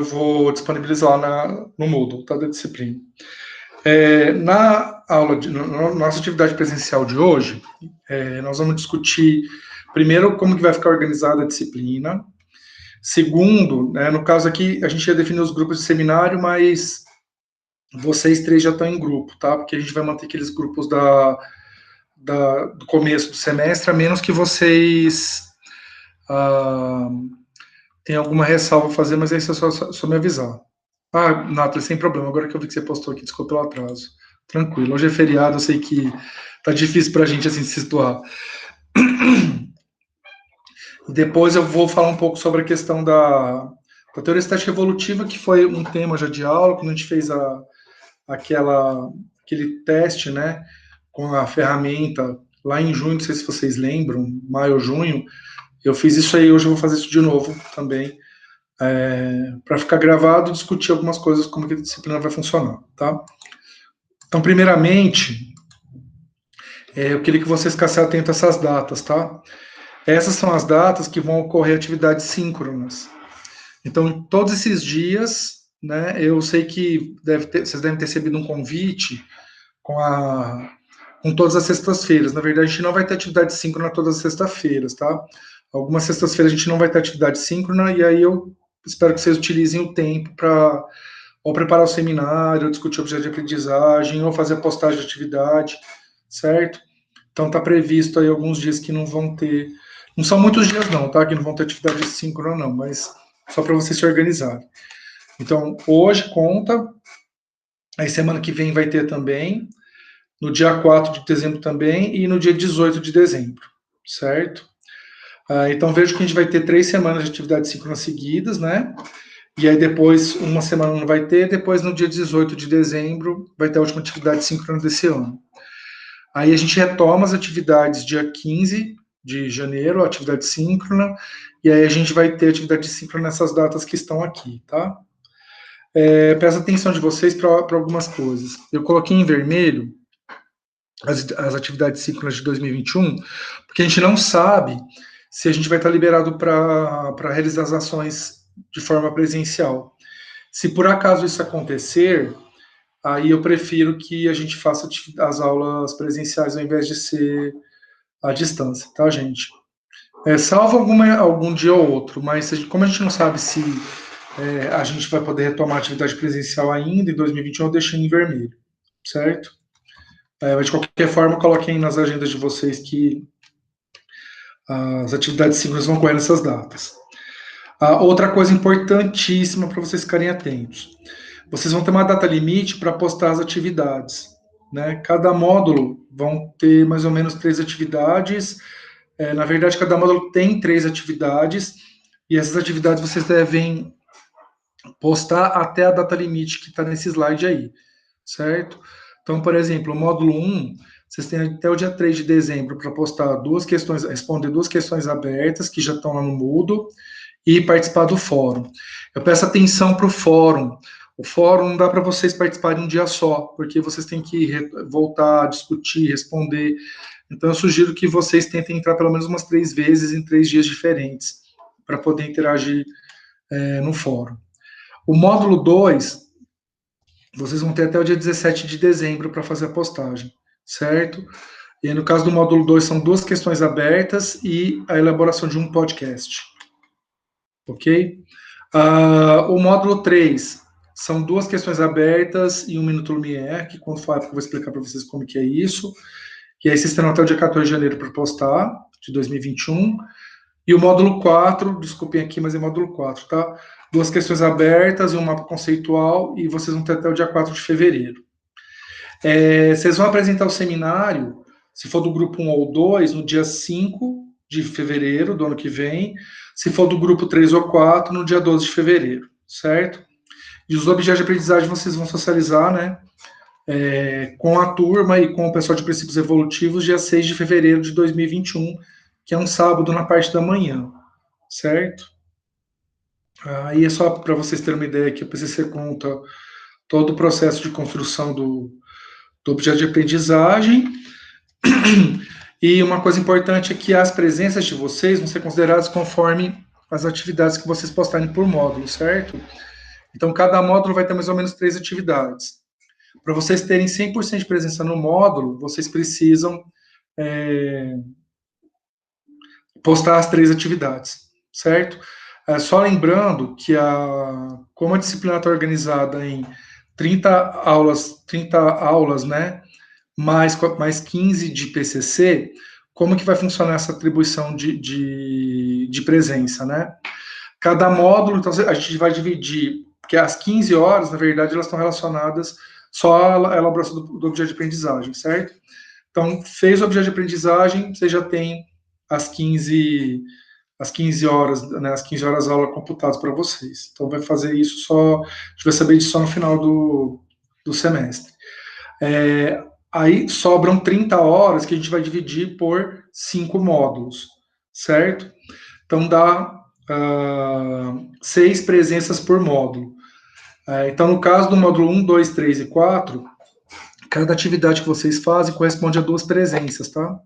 vou disponibilizar no Moodle, tá, da disciplina. Na nossa atividade presencial de hoje, nós vamos discutir, primeiro, como que vai ficar organizada a disciplina. Segundo, no caso aqui, a gente ia definir os grupos de seminário, mas vocês três já estão em grupo, tá? Porque a gente vai manter aqueles grupos do começo do semestre, a menos que vocês tenham alguma ressalva a fazer, mas aí é só me avisar. Nathalie, sem problema, agora que eu vi que você postou aqui, desculpa pelo atraso. Tranquilo, hoje é feriado, eu sei que tá difícil pra gente, assim, se situar. Depois eu vou falar um pouco sobre a questão da teoria estética evolutiva, que foi um tema já de aula, quando a gente fez aquele teste, né, com a ferramenta, lá em junho, não sei se vocês lembram, maio ou junho, eu fiz isso aí, hoje eu vou fazer isso de novo também, para ficar gravado e discutir algumas coisas, como que a disciplina vai funcionar, tá? Então, primeiramente, eu queria que vocês ficassem atentos a essas datas, tá? Essas são as datas que vão ocorrer atividades síncronas. Então, todos esses dias, né, eu sei que vocês devem ter recebido um convite com todas as sextas-feiras. Na verdade, a gente não vai ter atividade síncrona todas as sextas-feiras, tá? Algumas sextas-feiras a gente não vai ter atividade síncrona, e aí eu espero que vocês utilizem o tempo para ou preparar o seminário, ou discutir objeto de aprendizagem, ou fazer a postagem de atividade, certo? Então, está previsto aí alguns dias que não vão ter... Não são muitos dias não, tá? Que não vão ter atividade síncrona não, mas só para vocês se organizarem. Então, hoje conta, aí semana que vem vai ter também, no dia 4 de dezembro também, e no dia 18 de dezembro, certo? Então, vejo que a gente vai ter 3 semanas de atividades síncronas seguidas, né? E aí depois, uma semana não vai ter, depois no dia 18 de dezembro vai ter a última atividade síncrona desse ano. Aí a gente retoma as atividades dia 15 de janeiro, a atividade síncrona, e aí a gente vai ter atividade síncrona nessas datas que estão aqui, tá? Peço atenção de vocês para algumas coisas. Eu coloquei em vermelho as atividades síncronas de 2021, porque a gente não sabe se a gente vai estar liberado para realizar as ações de forma presencial. Se por acaso isso acontecer, aí eu prefiro que a gente faça as aulas presenciais ao invés de ser à distância, tá, gente? Salvo algum dia ou outro, mas como a gente não sabe se a gente vai poder retomar a atividade presencial ainda em 2021, eu deixei em vermelho, certo? Mas de qualquer forma, coloquem nas agendas de vocês que as atividades síncronas vão ocorrer nessas datas. Outra coisa importantíssima para vocês ficarem atentos. Vocês vão ter uma data limite para postar as atividades, né? Cada módulo vão ter mais ou menos 3 atividades. Na verdade, cada módulo tem 3 atividades, e essas atividades vocês devem postar até a data limite que está nesse slide aí, certo? Então, por exemplo, o módulo 1, vocês têm até o dia 3 de dezembro para postar responder 2 questões abertas, que já estão lá no Moodle, e participar do fórum. Eu peço atenção para o fórum. O fórum não dá para vocês participarem um dia só, porque vocês têm que voltar, discutir, responder. Então, eu sugiro que vocês tentem entrar pelo menos umas 3 vezes em 3 dias diferentes, para poder interagir no fórum. O módulo 2, vocês vão ter até o dia 17 de dezembro para fazer a postagem, certo? E no caso do módulo 2, são 2 questões abertas e a elaboração de um podcast. Ok? O módulo 3 são 2 questões abertas e 1 minuto Lumière, que quando for a época eu vou explicar para vocês como que é isso. E aí vocês terão até o dia 14 de janeiro para postar, de 2021. E o módulo 4, desculpem aqui, mas é módulo 4, tá? 2 questões abertas e um mapa conceitual, e vocês vão ter até o dia 4 de fevereiro. Vocês vão apresentar o seminário, se for do grupo 1 ou 2, no dia 5 de fevereiro do ano que vem, se for do grupo 3 ou 4, no dia 12 de fevereiro, certo? E os objetos de aprendizagem vocês vão socializar, né, com a turma e com o pessoal de princípios evolutivos, dia 6 de fevereiro de 2021, que é um sábado na parte da manhã, certo? Aí é só para vocês terem uma ideia que o PCC conta todo o processo de construção do objeto de aprendizagem. E uma coisa importante é que as presenças de vocês vão ser consideradas conforme as atividades que vocês postarem por módulo, certo? Então, cada módulo vai ter mais ou menos 3 atividades. Para vocês terem 100% de presença no módulo, vocês precisam postar as 3 atividades, certo? Só lembrando que como a disciplina está organizada em 30 aulas, né, mais 15 de PCC, como que vai funcionar essa atribuição de presença, né? Cada módulo, então, a gente vai dividir, porque as 15 horas, na verdade, elas estão relacionadas só à elaboração do objeto de aprendizagem, certo? Então, fez o objeto de aprendizagem, você já tem as 15 horas, né, as 15 horas aula computadas para vocês. Então, vai fazer isso só, a gente vai saber disso só no final do semestre. Aí sobram 30 horas que a gente vai dividir por 5 módulos, certo? Então, dá 6 presenças por módulo. Então, no caso do módulo 1, 2, 3 e 4, cada atividade que vocês fazem corresponde a 2 presenças, tá?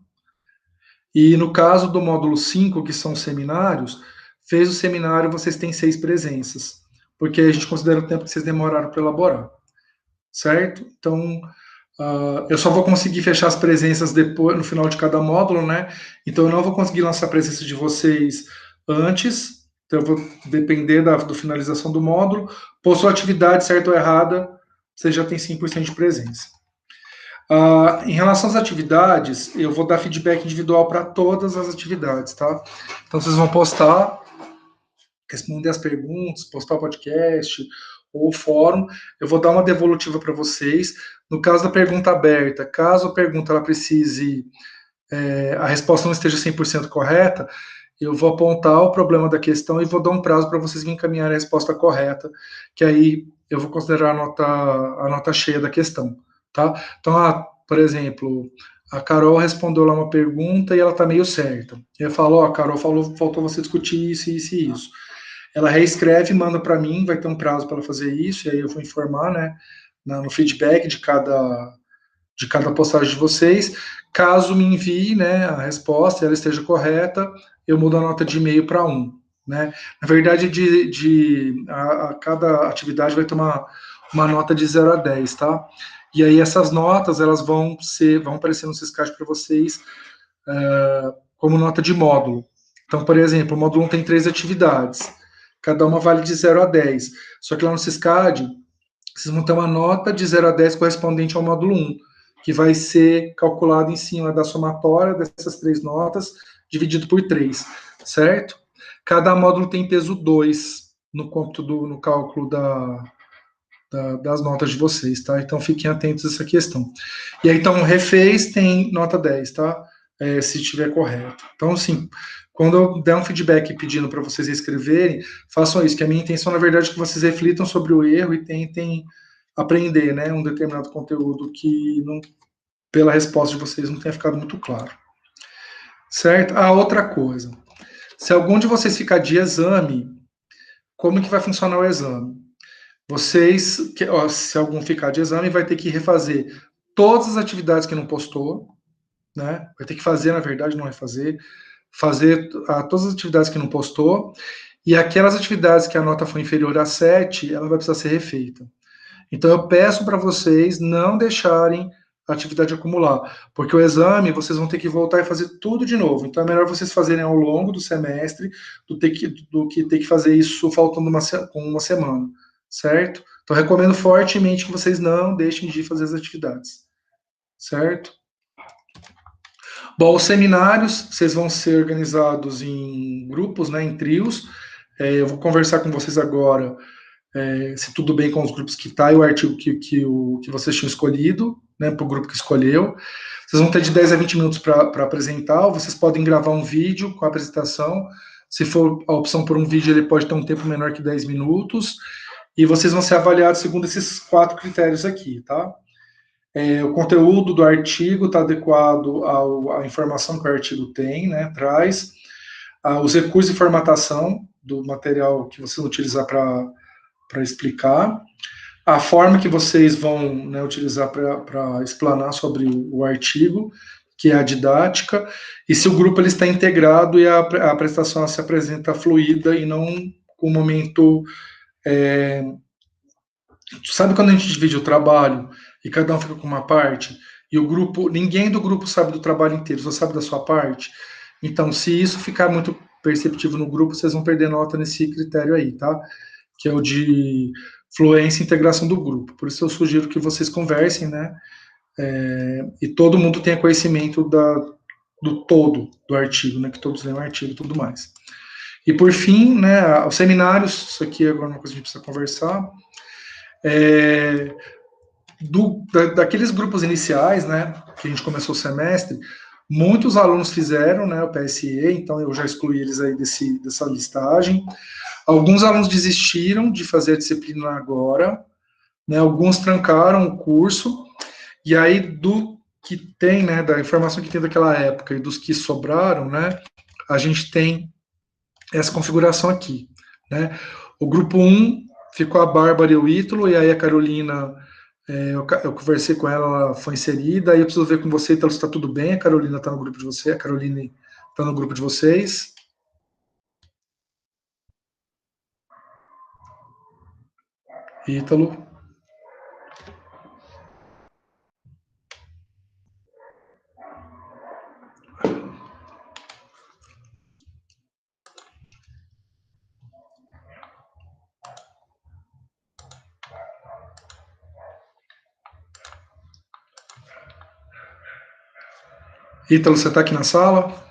E no caso do módulo 5, que são seminários, fez o seminário, vocês têm 6 presenças, porque a gente considera o tempo que vocês demoraram para elaborar, certo? Então, eu só vou conseguir fechar as presenças depois, no final de cada módulo, né? Então, eu não vou conseguir lançar a presença de vocês antes, então eu vou depender da finalização do módulo. Postou a atividade certa ou errada, você já tem 100% de presença. Em relação às atividades, eu vou dar feedback individual para todas as atividades, tá? Então, vocês vão postar, responder as perguntas, postar o podcast ou o fórum, eu vou dar uma devolutiva para vocês. No caso da pergunta aberta, caso a pergunta ela precise, a resposta não esteja 100% correta, eu vou apontar o problema da questão e vou dar um prazo para vocês me encaminharem a resposta correta, que aí eu vou considerar a nota cheia da questão, tá? Então, por exemplo, a Carol respondeu lá uma pergunta e ela está meio certa. Eu falo, Carol faltou você discutir isso, isso e isso. Ela reescreve, manda para mim, vai ter um prazo para ela fazer isso, e aí eu vou informar, né, no feedback de cada postagem de vocês. Caso me envie, né, a resposta, ela esteja correta, eu mudo a nota de e-mail para 1. Né? Na verdade, cada atividade vai ter uma nota de 0 a 10, tá? E aí essas notas, elas vão aparecer no Syscad para vocês como nota de módulo. Então, por exemplo, o módulo 1 tem 3 atividades. Cada uma vale de 0 a 10. Só que lá no Syscad, vocês vão ter uma nota de 0 a 10 correspondente ao módulo 1, que vai ser calculado em cima da somatória dessas 3 notas, dividido por 3, certo? Cada módulo tem peso 2 no cálculo das notas de vocês, tá? Então fiquem atentos a essa questão. E aí, então, refez tem nota 10, tá? Se estiver correto. Então, assim, quando eu der um feedback pedindo para vocês escreverem, façam isso, que a minha intenção, na verdade, é que vocês reflitam sobre o erro e tentem aprender, né, um determinado conteúdo que, pela resposta de vocês, não tenha ficado muito claro. Certo? Outra coisa. Se algum de vocês ficar de exame, como que vai funcionar o exame? Se algum ficar de exame, vai ter que refazer todas as atividades que não postou, né? Vai ter que fazer, na verdade, não refazer, fazer todas as atividades que não postou, e aquelas atividades que a nota foi inferior a 7, ela vai precisar ser refeita. Então, eu peço para vocês não deixarem a atividade acumular, porque o exame vocês vão ter que voltar e fazer tudo de novo. Então, é melhor vocês fazerem ao longo do semestre do que ter que fazer isso faltando uma semana, certo? Então, recomendo fortemente que vocês não deixem de fazer as atividades, certo? Bom, os seminários, vocês vão ser organizados em grupos, né, em trios. Eu vou conversar com vocês agora, se tudo bem com os grupos que está e o artigo que vocês tinham escolhido, né, para o grupo que escolheu. Vocês vão ter de 10 a 20 minutos para apresentar, ou vocês podem gravar um vídeo com a apresentação. Se for a opção por um vídeo, ele pode ter um tempo menor que 10 minutos. E vocês vão ser avaliados segundo esses 4 critérios aqui, tá? O conteúdo do artigo está adequado à informação que o artigo tem, né, traz. Os recursos de formatação do material que vocês vão utilizar para explicar. A forma que vocês vão, né, utilizar para explanar sobre o artigo, que é a didática, e se o grupo ele está integrado e a apresentação se apresenta fluida e não com um momento Sabe quando a gente divide o trabalho e cada um fica com uma parte? E o grupo, ninguém do grupo sabe do trabalho inteiro, só sabe da sua parte. Então, se isso ficar muito perceptível no grupo, vocês vão perder nota nesse critério aí, tá? Que é o de fluência e integração do grupo. Por isso eu sugiro que vocês conversem, né? E todo mundo tenha conhecimento do todo do artigo, né? Que todos leiam o artigo e tudo mais. E por fim, né? Os seminários, isso aqui é agora uma coisa que a gente precisa conversar. É, daqueles grupos iniciais, né, que a gente começou o semestre, muitos alunos fizeram, né, o PSE, então eu já excluí eles aí dessa listagem. Alguns alunos desistiram de fazer a disciplina agora, né, alguns trancaram o curso, e aí do que tem, né, da informação que tem daquela época e dos que sobraram, né, a gente tem essa configuração aqui, né. O grupo um ficou a Bárbara e o Ítalo, e aí a Carolina eu conversei com ela, ela foi inserida, aí eu preciso ver com você, então, se está tudo bem, a Carolina está no grupo de você, a Caroline está no grupo de vocês. Ítalo. Ítalo, você está aqui na sala?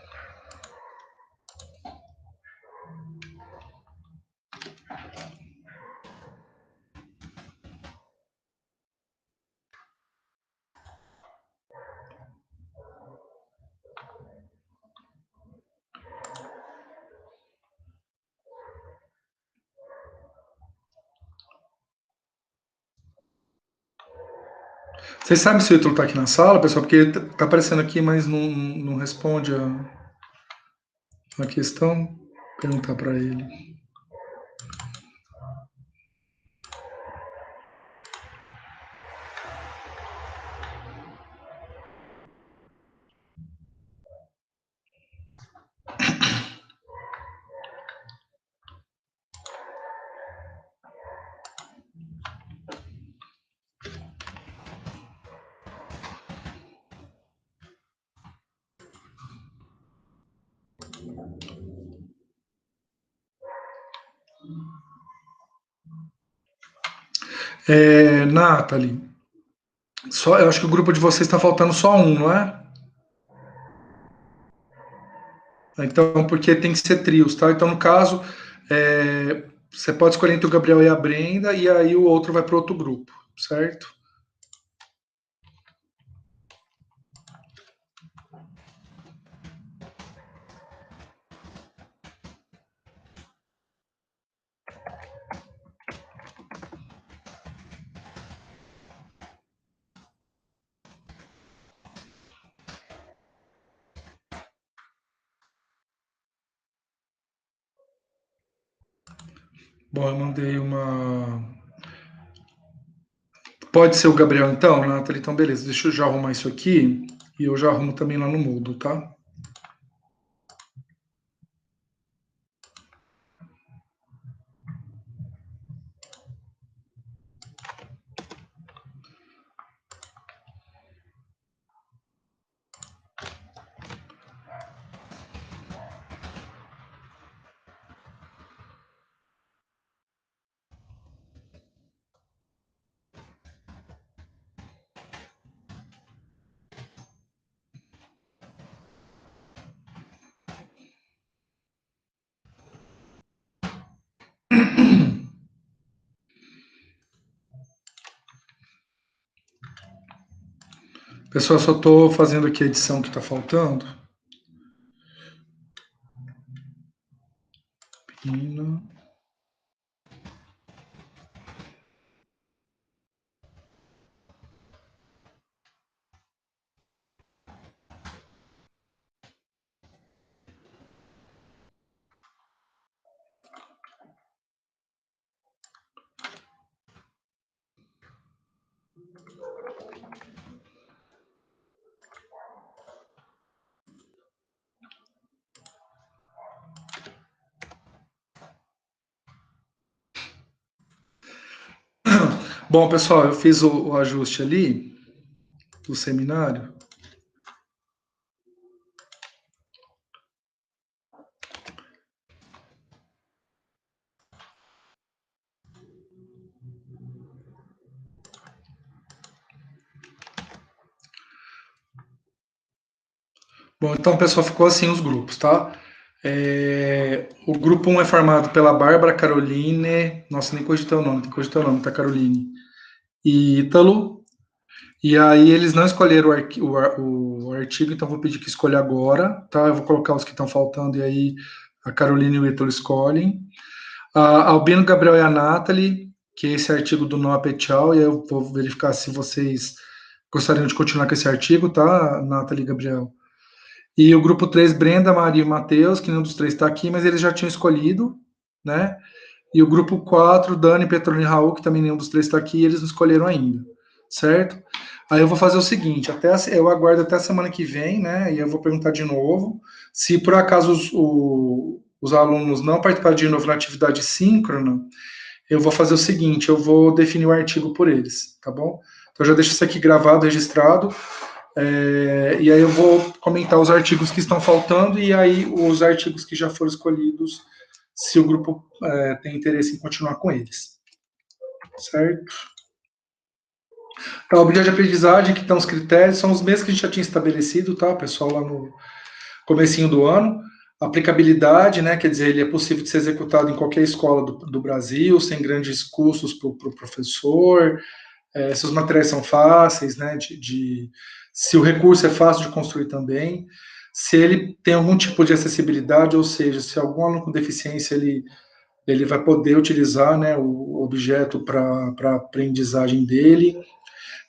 Vocês sabem se o Ítalo está aqui na sala, pessoal? Porque está aparecendo aqui, mas não responde a questão. Vou perguntar para ele. Nathalie, eu acho que o grupo de vocês está faltando só um, não é? Então, porque tem que ser trios, tá? Então, no caso, você pode escolher entre o Gabriel e a Brenda, e aí o outro vai para outro grupo, certo? Bom, eu mandei uma. Pode ser o Gabriel então, Nathalie? Então, beleza. Deixa eu já arrumar isso aqui e eu já arrumo também lá no Moodle, tá? Pessoal, só estou fazendo aqui a edição que está faltando. Pina. Bom, pessoal, eu fiz o ajuste ali do seminário. Bom, então, pessoal, ficou assim os grupos, tá? O grupo 1 é formado pela Bárbara Caroline, nossa, nem cogitei o nome, tem que cogitar o nome, tá, Caroline? E Ítalo. E aí eles não escolheram o artigo, então vou pedir que escolha agora, tá? Eu vou colocar os que estão faltando e aí a Caroline e o Ítalo escolhem. A Albino, Gabriel e a Nathalie, que é esse artigo do Noah Petial, e aí eu vou verificar se vocês gostariam de continuar com esse artigo, tá, Nathalie e Gabriel? E o grupo 3, Brenda, Maria e Matheus, que nenhum dos três está aqui, mas eles já tinham escolhido, né? E o grupo 4, Dani, Petrone e Raul, que também nenhum dos três está aqui, eles não escolheram ainda, certo? Aí eu vou fazer o seguinte, eu aguardo até a semana que vem, né? E eu vou perguntar de novo. Se por acaso os alunos não participarem de novo na atividade síncrona, eu vou fazer o seguinte, eu vou definir o artigo por eles, tá bom? Então eu já deixo isso aqui gravado, registrado, e aí eu vou comentar os artigos que estão faltando e aí os artigos que já foram escolhidos, se o grupo tem interesse em continuar com eles. Certo? Então, o objeto de aprendizagem, que estão os critérios, são os mesmos que a gente já tinha estabelecido, tá, pessoal, lá no comecinho do ano. Aplicabilidade, né, quer dizer, ele é possível de ser executado em qualquer escola do Brasil, sem grandes custos para o professor, se os materiais são fáceis, né, se o recurso é fácil de construir também, se ele tem algum tipo de acessibilidade, ou seja, se algum aluno com deficiência ele vai poder utilizar, né, o objeto para a aprendizagem dele.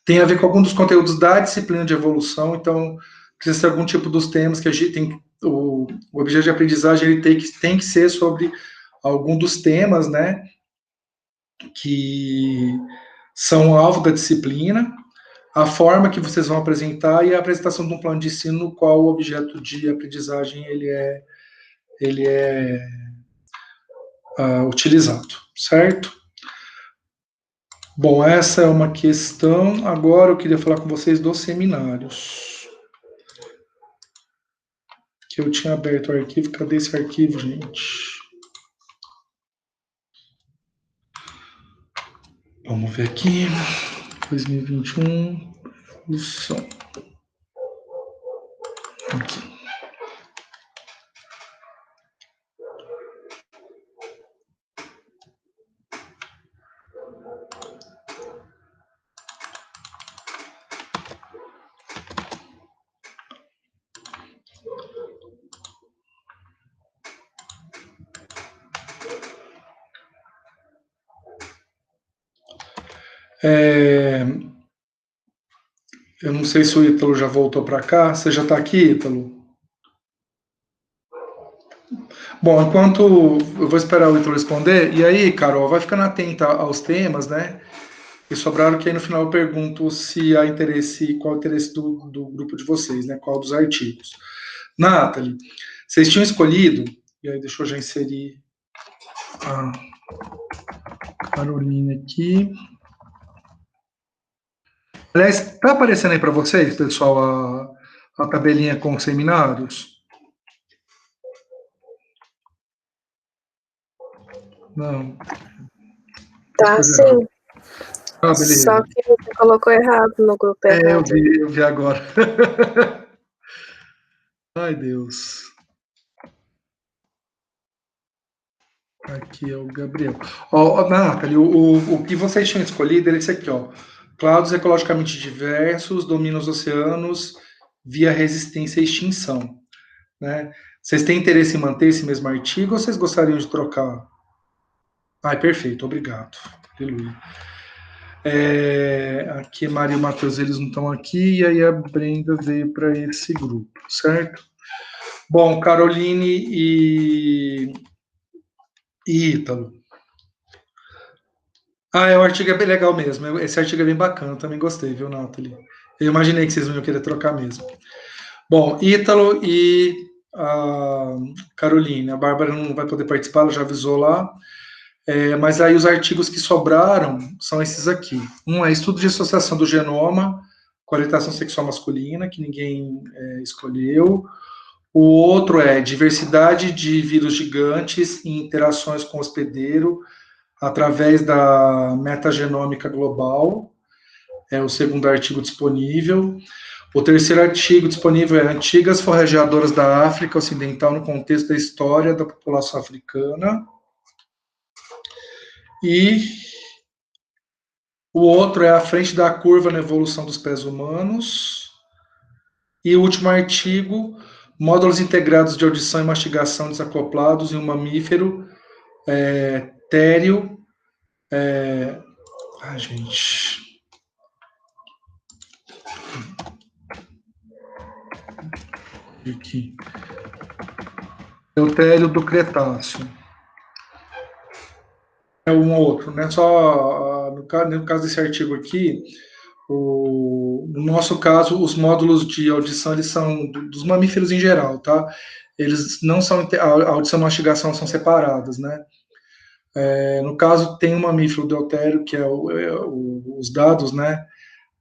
Tem a ver com algum dos conteúdos da disciplina de evolução, então precisa ser algum tipo dos temas que a gente tem. O objeto de aprendizagem ele tem que ser sobre algum dos temas, né, que são alvo da disciplina, a forma que vocês vão apresentar e a apresentação de um plano de ensino no qual o objeto de aprendizagem ele é utilizado, certo? Bom, essa é uma questão. Agora eu queria falar com vocês dos seminários. Que eu tinha aberto o arquivo. Cadê esse arquivo, gente? Vamos ver aqui. 2021. Função. Aqui. Eu não sei se o Ítalo já voltou para cá. Você já está aqui, Ítalo? Bom, enquanto eu vou esperar o Ítalo responder, e aí, Carol, vai ficando atenta aos temas, né? E sobraram que aí no final eu pergunto se há interesse, qual é o interesse do grupo de vocês, né? Qual dos artigos. Nathalie, vocês tinham escolhido, e aí deixa eu já inserir a Carolina aqui. Aliás, está aparecendo aí para vocês, pessoal, a tabelinha com os seminários? Não. Tá, sim. Ah, beleza. Só que você colocou errado no grupo errado. Eu vi agora. Ai, Deus. Aqui é o Gabriel. Ó, Nathalie, o que vocês tinham escolhido era esse aqui, ó. Clados ecologicamente diversos dominam os oceanos via resistência à extinção. Né? Vocês têm interesse em manter esse mesmo artigo ou vocês gostariam de trocar? Ai, perfeito, obrigado. Aleluia. Aqui Maria e Matheus, eles não estão aqui, e aí a Brenda veio para esse grupo, certo? Bom, Caroline e Ítalo. O artigo é bem legal mesmo. Esse artigo é bem bacana, eu também gostei, viu, Nathalie? Eu imaginei que vocês não iam querer trocar mesmo. Bom, Ítalo e a Caroline. A Bárbara não vai poder participar, ela já avisou lá. Mas aí os artigos que sobraram são esses aqui. Um é estudo de associação do genoma com orientação sexual masculina, que ninguém escolheu. O outro é diversidade de vírus gigantes e interações com o hospedeiro através da metagenômica global. É o segundo artigo disponível. O terceiro artigo disponível é Antigas forrageadoras da África Ocidental no contexto da história da população africana. E o outro é A frente da curva na evolução dos pés humanos. E o último artigo, módulos integrados de audição e mastigação desacoplados em um mamífero téreo. Ai, gente. Aqui. Eutério do Cretáceo. É um ou outro, né? Só no caso desse artigo aqui, no nosso caso, os módulos de audição eles são dos mamíferos em geral, tá? Eles não são a audição e mastigação são separadas, né? No caso, tem um mamífero deutério, que é os dados, né?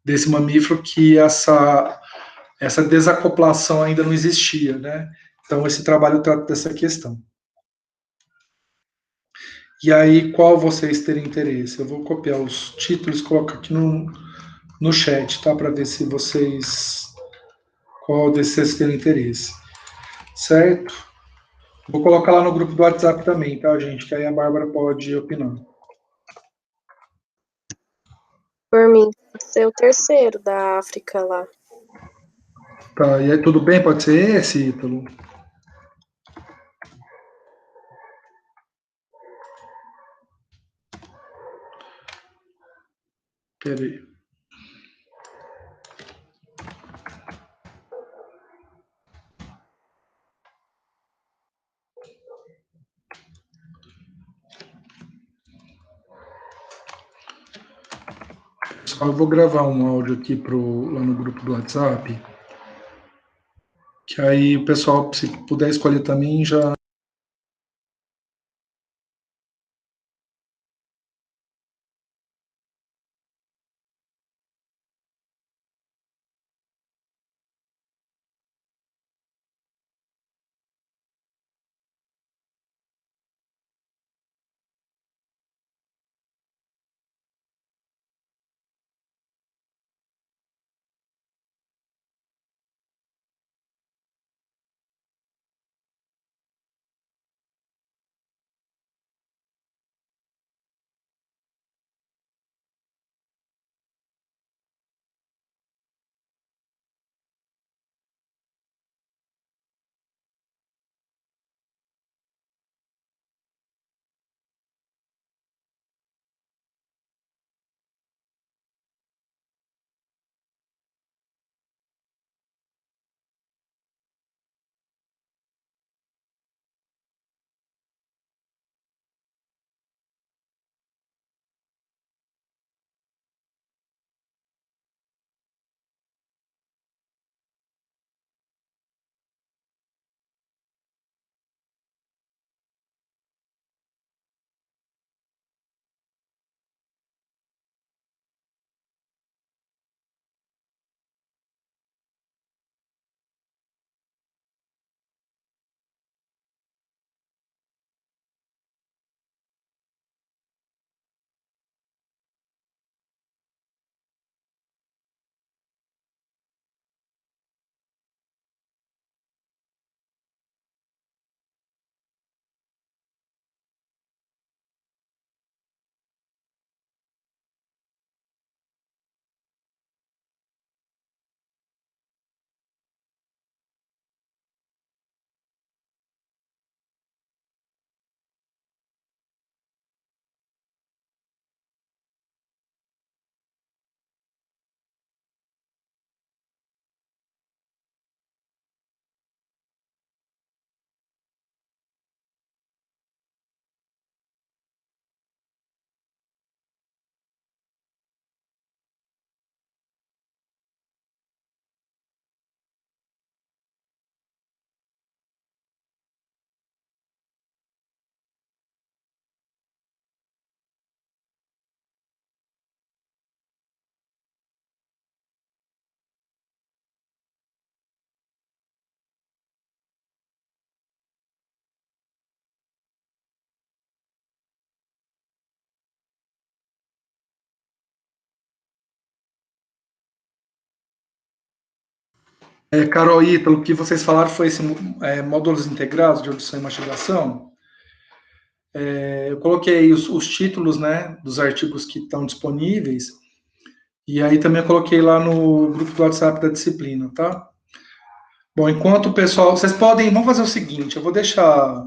Desse mamífero que essa desacoplação ainda não existia, né? Então, esse trabalho trata dessa questão. E aí, qual vocês terem interesse? Eu vou copiar os títulos e colocar aqui no chat, tá? Para ver se qual desses vocês terem interesse. Certo? Vou colocar lá no grupo do WhatsApp também, tá, gente? Que aí a Bárbara pode opinar. Por mim, pode ser o terceiro da África lá. Tá, e aí tudo bem? Pode ser esse, Ítalo? Peraí. Eu vou gravar um áudio aqui lá no grupo do WhatsApp, que aí o pessoal, se puder escolher também, já Carol e Ítalo, o que vocês falaram foi esse módulos integrados de audição e mastigação. Eu coloquei os títulos, né, dos artigos que estão disponíveis, e aí também eu coloquei lá no grupo do WhatsApp da disciplina, tá? Bom, enquanto o pessoal, vocês podem, vamos fazer o seguinte, eu vou deixar,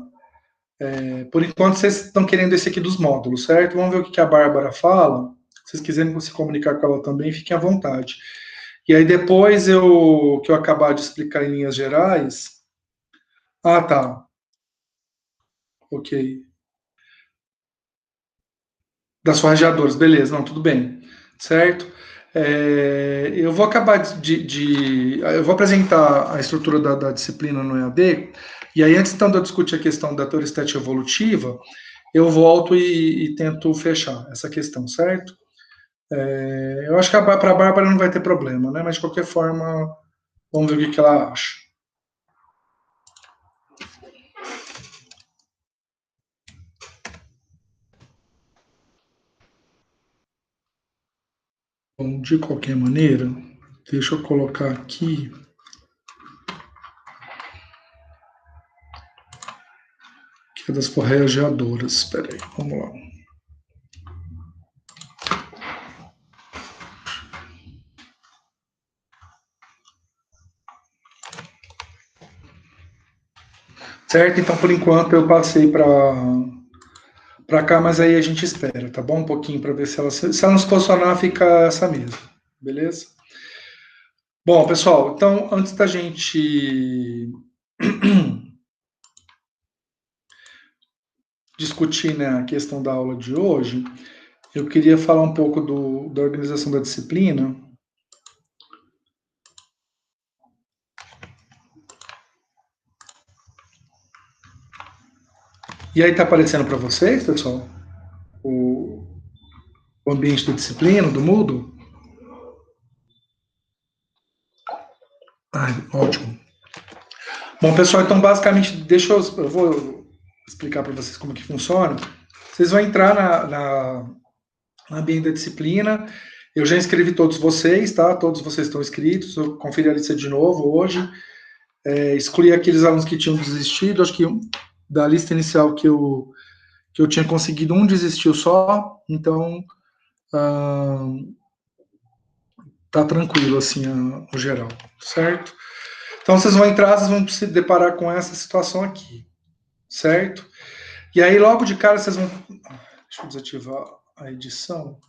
por enquanto vocês estão querendo esse aqui dos módulos, certo? Vamos ver o que a Bárbara fala. Se vocês quiserem se comunicar com ela também, fiquem à vontade. E aí depois que eu acabar de explicar em linhas gerais. Ah, tá. Ok. Das forrageadoras, beleza, não, tudo bem. Certo? Eu vou acabar eu vou apresentar a estrutura da disciplina no EAD, e aí antes então de eu discutir a questão da teoria estética evolutiva, eu volto e tento fechar essa questão, certo? Eu acho que para a Bárbara não vai ter problema, né? Mas de qualquer forma, vamos ver o que ela acha. Bom, de qualquer maneira, deixa eu colocar aqui. Que é das forrageadoras. Espera aí, vamos lá. Certo? Então, por enquanto, eu passei para cá, mas aí a gente espera, tá bom? Um pouquinho para ver se ela não se posicionar, fica essa mesma. Beleza? Bom, pessoal, então, antes da gente discutir, né, a questão da aula de hoje, eu queria falar um pouco da organização da disciplina. E aí tá aparecendo para vocês, pessoal, o ambiente da disciplina, do Moodle? Ai, ótimo. Bom, pessoal, então basicamente, eu vou explicar para vocês como que funciona. Vocês vão entrar no ambiente da disciplina. Eu já inscrevi todos vocês, tá? Todos vocês estão inscritos. Eu conferi a lista de novo hoje. Excluí aqueles alunos que tinham desistido. Acho que da lista inicial que eu tinha conseguido, um desistiu só. Então, tá tranquilo, assim, no geral, certo? Então, vocês vão entrar, vocês vão se deparar com essa situação aqui, certo? E aí, logo de cara, vocês vão... Deixa eu desativar a edição.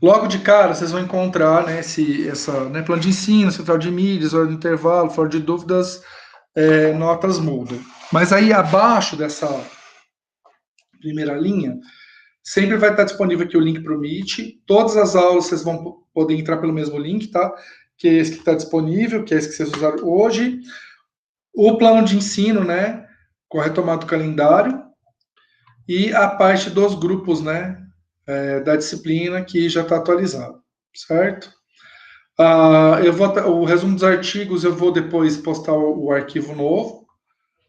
Logo de cara, vocês vão encontrar, né, plano de ensino, central de mídias, hora de intervalo, fora de dúvidas, notas Moodle. Mas aí, abaixo dessa primeira linha, sempre vai estar disponível aqui o link para o Meet. Todas as aulas vocês vão poder entrar pelo mesmo link, tá? Que é esse que está disponível, que é esse que vocês usaram hoje. O plano de ensino, né? Com a retomada do calendário. E a parte dos grupos, né? Da disciplina, que já está atualizado, certo? O resumo dos artigos, eu vou depois postar o arquivo novo,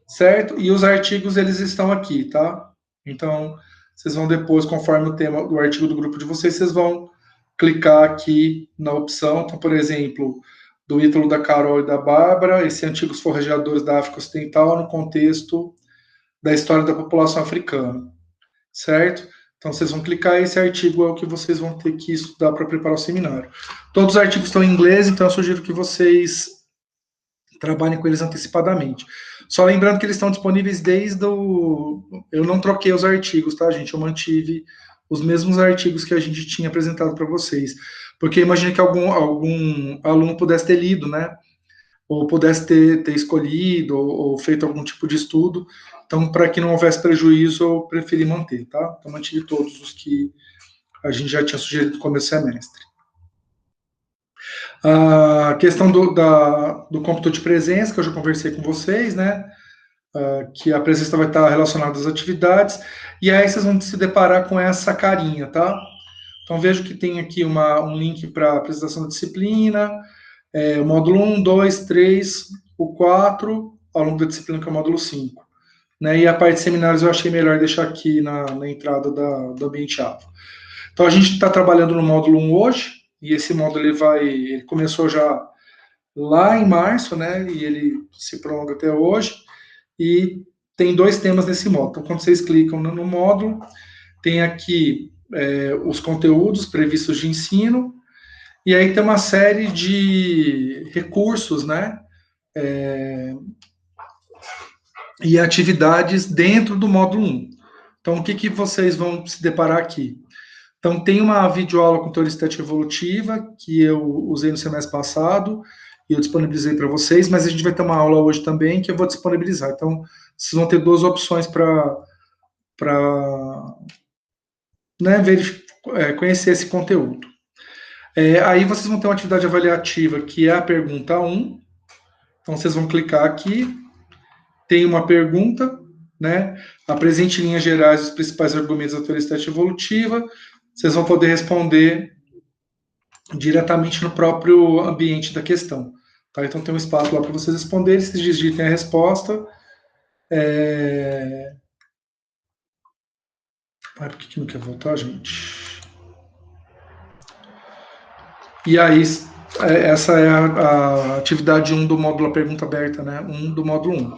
certo? E os artigos, eles estão aqui, tá? Então, vocês vão depois, conforme o tema do artigo do grupo de vocês vão clicar aqui na opção. Então, por exemplo, do Ítalo, da Carol e da Bárbara, esse Antigos Forrejadores da África Ocidental no contexto da história da população africana, certo? Então, vocês vão clicar, esse artigo é o que vocês vão ter que estudar para preparar o seminário. Todos os artigos estão em inglês, então eu sugiro que vocês trabalhem com eles antecipadamente. Só lembrando que eles estão disponíveis desde o... Eu não troquei os artigos, tá, gente? Eu mantive os mesmos artigos que a gente tinha apresentado para vocês. Porque imagina que algum aluno pudesse ter lido, né? Ou pudesse ter escolhido, ou feito algum tipo de estudo. Então, para que não houvesse prejuízo, eu preferi manter, tá? Então, mantive todos os que a gente já tinha sugerido no começo do semestre. A questão do cômputo de presença, que eu já conversei com vocês, né? Que a presença vai estar relacionada às atividades, e aí vocês vão se deparar com essa carinha, tá? Então, vejo que tem aqui um link para a apresentação da disciplina, o módulo 1, 2, 3, o 4, ao longo da disciplina, que é o módulo 5. Né? E a parte de seminários eu achei melhor deixar aqui na entrada do ambiente AVA. Então, a gente está trabalhando no módulo 1 hoje, e esse módulo ele começou já lá em março, né, e ele se prolonga até hoje, e tem 2 temas nesse módulo. Então, quando vocês clicam no módulo, tem aqui os conteúdos previstos de ensino, e aí tem uma série de recursos, né, e atividades dentro do módulo 1. Então, o que vocês vão se deparar aqui? Então, tem uma videoaula com teoria estética evolutiva, que eu usei no semestre passado, e eu disponibilizei para vocês, mas a gente vai ter uma aula hoje também, que eu vou disponibilizar. Então, vocês vão ter 2 opções para né, conhecer esse conteúdo. Aí vocês vão ter uma atividade avaliativa, que é a pergunta 1. Então, vocês vão clicar aqui, tem uma pergunta, né? Apresente em linhas gerais os principais argumentos da teoria estética evolutiva. Vocês vão poder responder diretamente no próprio ambiente da questão. Tá? Então tem um espaço lá para vocês responderem, vocês digitem a resposta. Por que não quer voltar, gente? E aí, essa é a atividade 1 do módulo A Pergunta Aberta, né? 1 do módulo 1.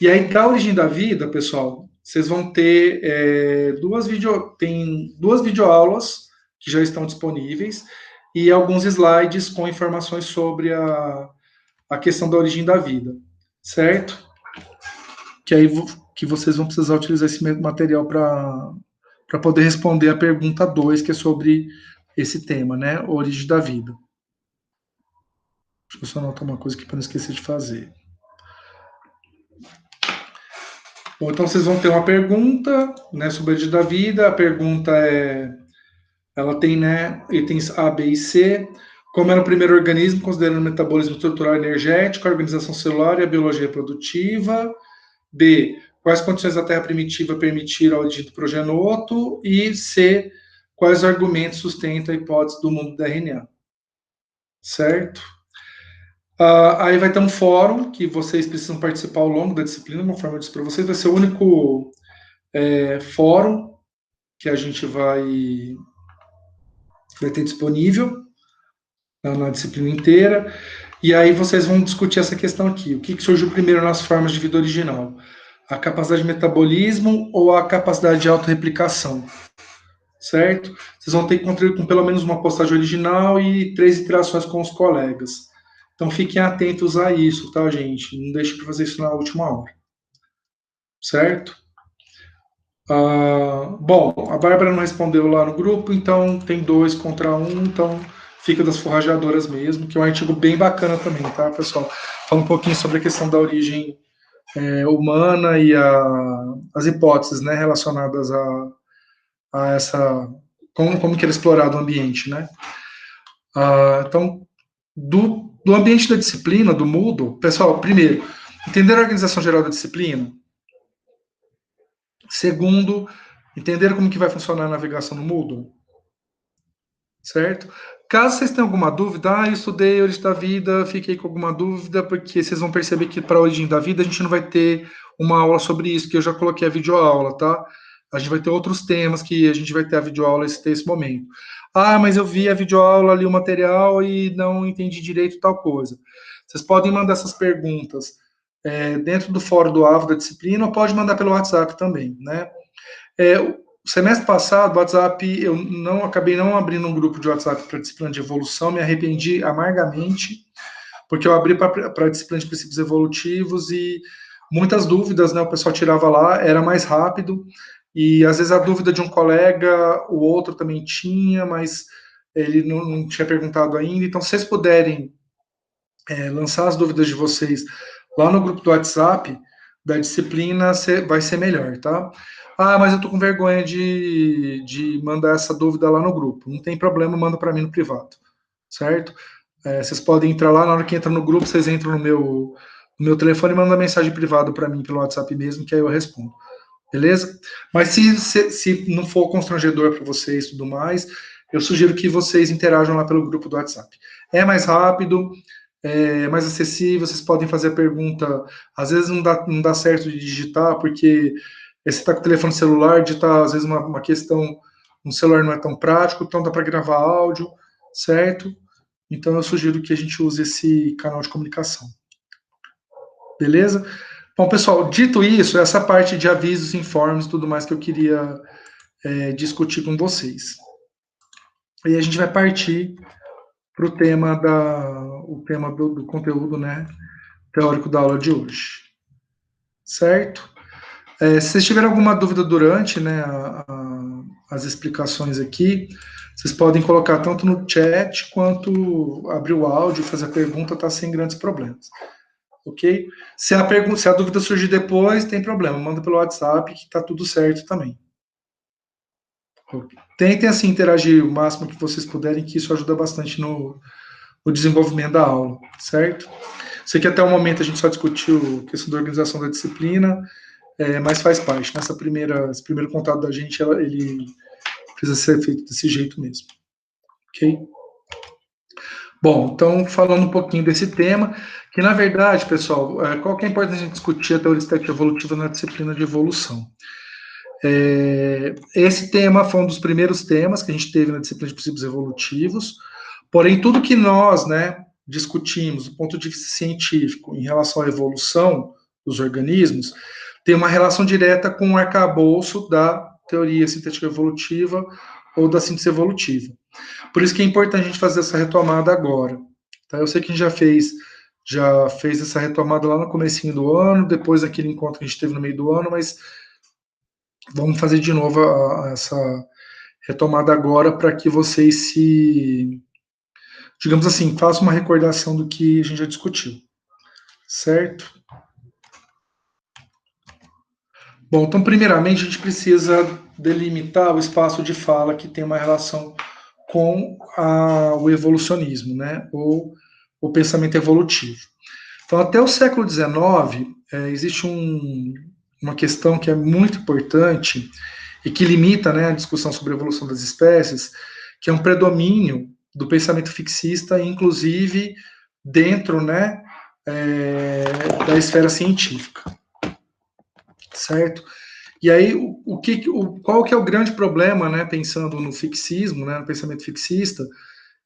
E aí, da origem da vida, pessoal, vocês vão ter tem 2 videoaulas que já estão disponíveis e alguns slides com informações sobre a questão da origem da vida, certo? Que aí que vocês vão precisar utilizar esse material para poder responder a pergunta 2, que é sobre esse tema, né? Origem da vida. Deixa eu só anotar uma coisa aqui para não esquecer de fazer. Bom, então vocês vão ter uma pergunta, né, sobre a origem da vida. A pergunta ela tem, né, itens A, B e C. Como era o primeiro organismo, considerando o metabolismo estrutural e energético, a organização celular e a biologia reprodutiva. B, quais condições da Terra primitiva permitiram a origem do progenoto? E C, quais argumentos sustentam a hipótese do mundo do RNA? Certo? Aí vai ter um fórum que vocês precisam participar ao longo da disciplina, conforme eu disse para vocês, vai ser o único fórum que a gente vai ter disponível na disciplina inteira. E aí vocês vão discutir essa questão aqui. O que surgiu primeiro nas formas de vida original? A capacidade de metabolismo ou a capacidade de autorreplicação? Certo? Vocês vão ter que contribuir com pelo menos uma postagem original e 3 interações com os colegas. Então fiquem atentos a isso, tá, gente? Não deixe para fazer isso na última hora. Certo? Bom, a Bárbara não respondeu lá no grupo, então tem 2 contra 1, então fica das forrageadoras mesmo, que é um artigo bem bacana também, tá, pessoal? Fala um pouquinho sobre a questão da origem humana e as hipóteses, né, relacionadas a essa... Como que era explorado o ambiente, né? Então, do ambiente da disciplina, do Moodle, pessoal, primeiro, entender a organização geral da disciplina. Segundo, entender como que vai funcionar a navegação no Moodle. Certo? Caso vocês tenham alguma dúvida, eu estudei a origem da vida, fiquei com alguma dúvida, porque vocês vão perceber que para a origem da vida a gente não vai ter uma aula sobre isso, que eu já coloquei a videoaula, tá? A gente vai ter outros temas que a gente vai ter a videoaula esse momento. Mas eu vi a videoaula, li o material e não entendi direito tal coisa. Vocês podem mandar essas perguntas dentro do fórum do AVO da disciplina, ou pode mandar pelo WhatsApp também, né? O semestre passado, o WhatsApp, eu acabei não abrindo um grupo de WhatsApp para disciplina de evolução, me arrependi amargamente, porque eu abri para a disciplina de princípios evolutivos e muitas dúvidas, né, o pessoal tirava lá, era mais rápido, e às vezes a dúvida de um colega, o outro também tinha, mas ele não tinha perguntado ainda. Então, se vocês puderem lançar as dúvidas de vocês lá no grupo do WhatsApp da disciplina, vai ser melhor, tá? Mas eu tô com vergonha de mandar essa dúvida lá no grupo. Não tem problema, manda para mim no privado, certo? Vocês podem entrar lá, na hora que entra no grupo, vocês entram no meu telefone e mandam mensagem privada para mim pelo WhatsApp mesmo, que aí eu respondo. Beleza? Mas se não for constrangedor para vocês e tudo mais, eu sugiro que vocês interajam lá pelo grupo do WhatsApp. É mais rápido, é mais acessível, vocês podem fazer a pergunta. Às vezes não dá certo de digitar, porque você está com o telefone celular, digitar às vezes uma questão no celular não é tão prático, então dá para gravar áudio. certo? Então eu sugiro que a gente use esse canal de comunicação. Beleza? Bom, pessoal, dito isso, essa parte de avisos, informes e tudo mais que eu queria discutir com vocês. E a gente vai partir para o tema do conteúdo, né, teórico da aula de hoje. Certo? Se vocês tiverem alguma dúvida durante, né, as explicações aqui, vocês podem colocar tanto no chat quanto abrir o áudio, fazer a pergunta, tá sem grandes problemas. Ok? Se a dúvida surgir depois, tem problema, manda pelo WhatsApp que tá tudo certo também. Tentem, assim, interagir o máximo que vocês puderem, que isso ajuda bastante no desenvolvimento da aula, certo? Sei que até o momento a gente só discutiu a questão da organização da disciplina, mas faz parte. Esse primeiro contato da gente, ele precisa ser feito desse jeito mesmo. Ok? Bom, então, falando um pouquinho desse tema, que na verdade, pessoal, qual que é a importância de a gente discutir a teoria estética evolutiva na disciplina de evolução? Esse tema foi um dos primeiros temas que a gente teve na disciplina de princípios evolutivos, porém, tudo que nós, né, discutimos do ponto de vista científico em relação à evolução dos organismos, tem uma relação direta com o arcabouço da teoria sintética evolutiva ou da síntese evolutiva. Por isso que é importante a gente fazer essa retomada agora. Tá? Eu sei que a gente já fez essa retomada lá no comecinho do ano, depois daquele encontro que a gente teve no meio do ano, mas vamos fazer de novo essa retomada agora para que vocês digamos assim, façam uma recordação do que a gente já discutiu. Certo? Bom, então, primeiramente, a gente precisa delimitar o espaço de fala que tem uma relação com o evolucionismo, né? Ou o pensamento evolutivo. Então, até o século XIX, existe uma questão que é muito importante e que limita, né, a discussão sobre a evolução das espécies, que é um predomínio do pensamento fixista, inclusive dentro, né, da esfera científica. Certo? E aí, qual que é o grande problema, né, pensando no fixismo, né, no pensamento fixista,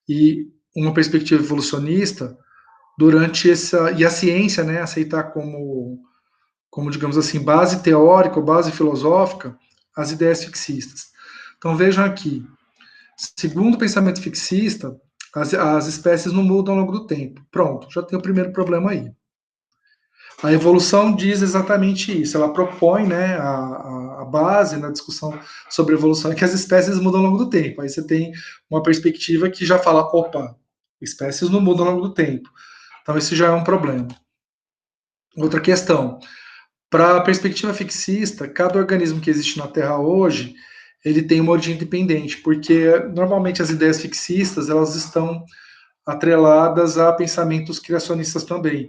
e uma perspectiva evolucionista, e a ciência, né, aceitar como, digamos assim, base teórica ou base filosófica as ideias fixistas. Então vejam aqui, segundo o pensamento fixista, as espécies não mudam ao longo do tempo. Pronto, já tem o primeiro problema aí. A evolução diz exatamente isso. Ela propõe, né, a base na discussão sobre evolução é que as espécies mudam ao longo do tempo. Aí você tem uma perspectiva que já fala, opa, espécies não mudam ao longo do tempo. Então esse já é um problema. Outra questão, para a perspectiva fixista, cada organismo que existe na Terra hoje, ele tem uma origem independente, porque normalmente as ideias fixistas, elas estão atreladas a pensamentos criacionistas também.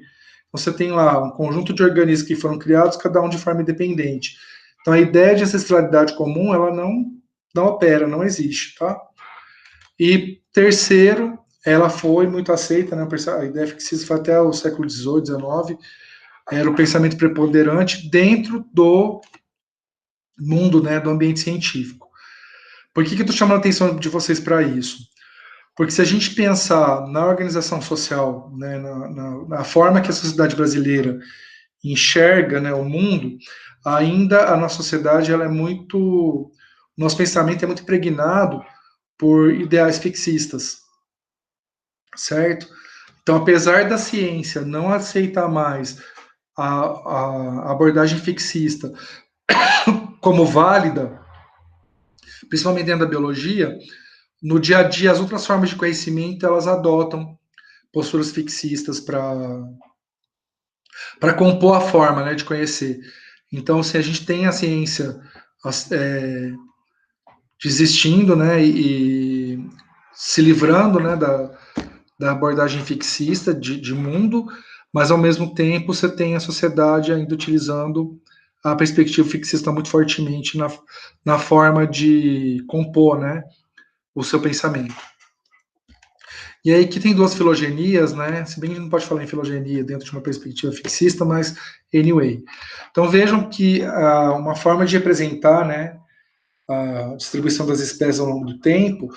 Você tem lá um conjunto de organismos que foram criados, cada um de forma independente. Então, a ideia de ancestralidade comum, ela não opera, não existe, tá? E terceiro, ela foi muito aceita, né? A ideia fixista foi até o século XVIII, XIX, era o pensamento preponderante dentro do mundo, né, do ambiente científico. Por que eu estou chamando a atenção de vocês para isso? Porque se a gente pensar na organização social, né, na forma que a sociedade brasileira enxerga, né, o mundo, ainda a nossa sociedade, ela é muito, nosso pensamento é muito impregnado por ideais fixistas, certo? Então, apesar da ciência não aceitar mais a abordagem fixista como válida, principalmente dentro da biologia, no dia a dia, as outras formas de conhecimento, elas adotam posturas fixistas para compor a forma, né, de conhecer. Então, se a gente tem a ciência desistindo, né, e se livrando, né, da abordagem fixista de mundo, mas ao mesmo tempo você tem a sociedade ainda utilizando a perspectiva fixista muito fortemente na forma de compor, né, o seu pensamento. E aí que tem duas filogenias, né? Se bem que a gente não pode falar em filogenia dentro de uma perspectiva fixista, mas anyway. Então vejam que uma forma de representar, né, a distribuição das espécies ao longo do tempo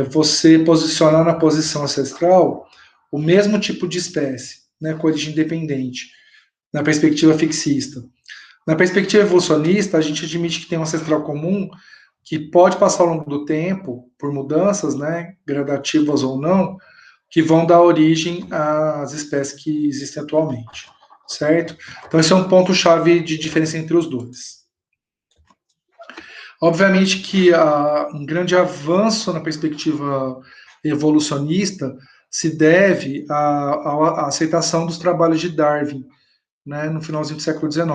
você posicionar na posição ancestral o mesmo tipo de espécie, né, com origem independente, na perspectiva fixista. Na perspectiva evolucionista, a gente admite que tem um ancestral comum que pode passar ao longo do tempo, por mudanças, né, gradativas ou não, que vão dar origem às espécies que existem atualmente, certo? Então, esse é um ponto-chave de diferença entre os dois. Obviamente que um grande avanço na perspectiva evolucionista se deve à aceitação dos trabalhos de Darwin, né, no finalzinho do século XIX.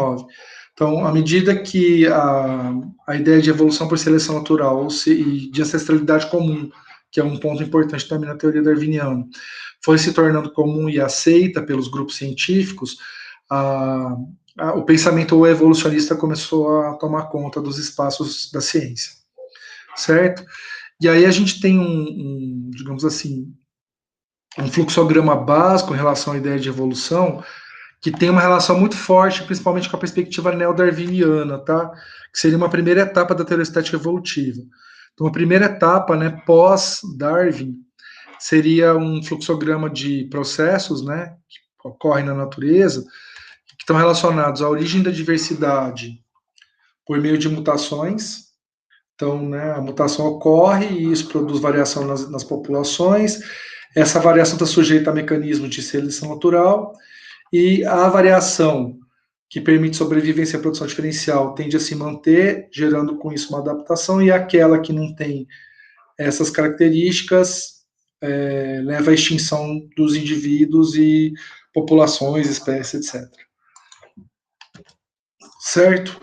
Então, à medida que a ideia de evolução por seleção natural e de ancestralidade comum, que é um ponto importante também na teoria darwiniana, foi se tornando comum e aceita pelos grupos científicos, o pensamento evolucionista começou a tomar conta dos espaços da ciência, certo? E aí a gente tem digamos assim, um fluxograma básico em relação à ideia de evolução, que tem uma relação muito forte, principalmente com a perspectiva neo-darwiniana, tá? Que seria uma primeira etapa da teoria estética evolutiva. Então, a primeira etapa, né, pós-Darwin, seria um fluxograma de processos, né, que ocorrem na natureza, que estão relacionados à origem da diversidade por meio de mutações. Então, né, a mutação ocorre e isso produz variação nas populações. Essa variação está sujeita a mecanismos de seleção natural, e a variação que permite sobrevivência e produção diferencial tende a se manter, gerando com isso uma adaptação, e aquela que não tem essas características leva à extinção dos indivíduos e populações, espécies, etc. Certo?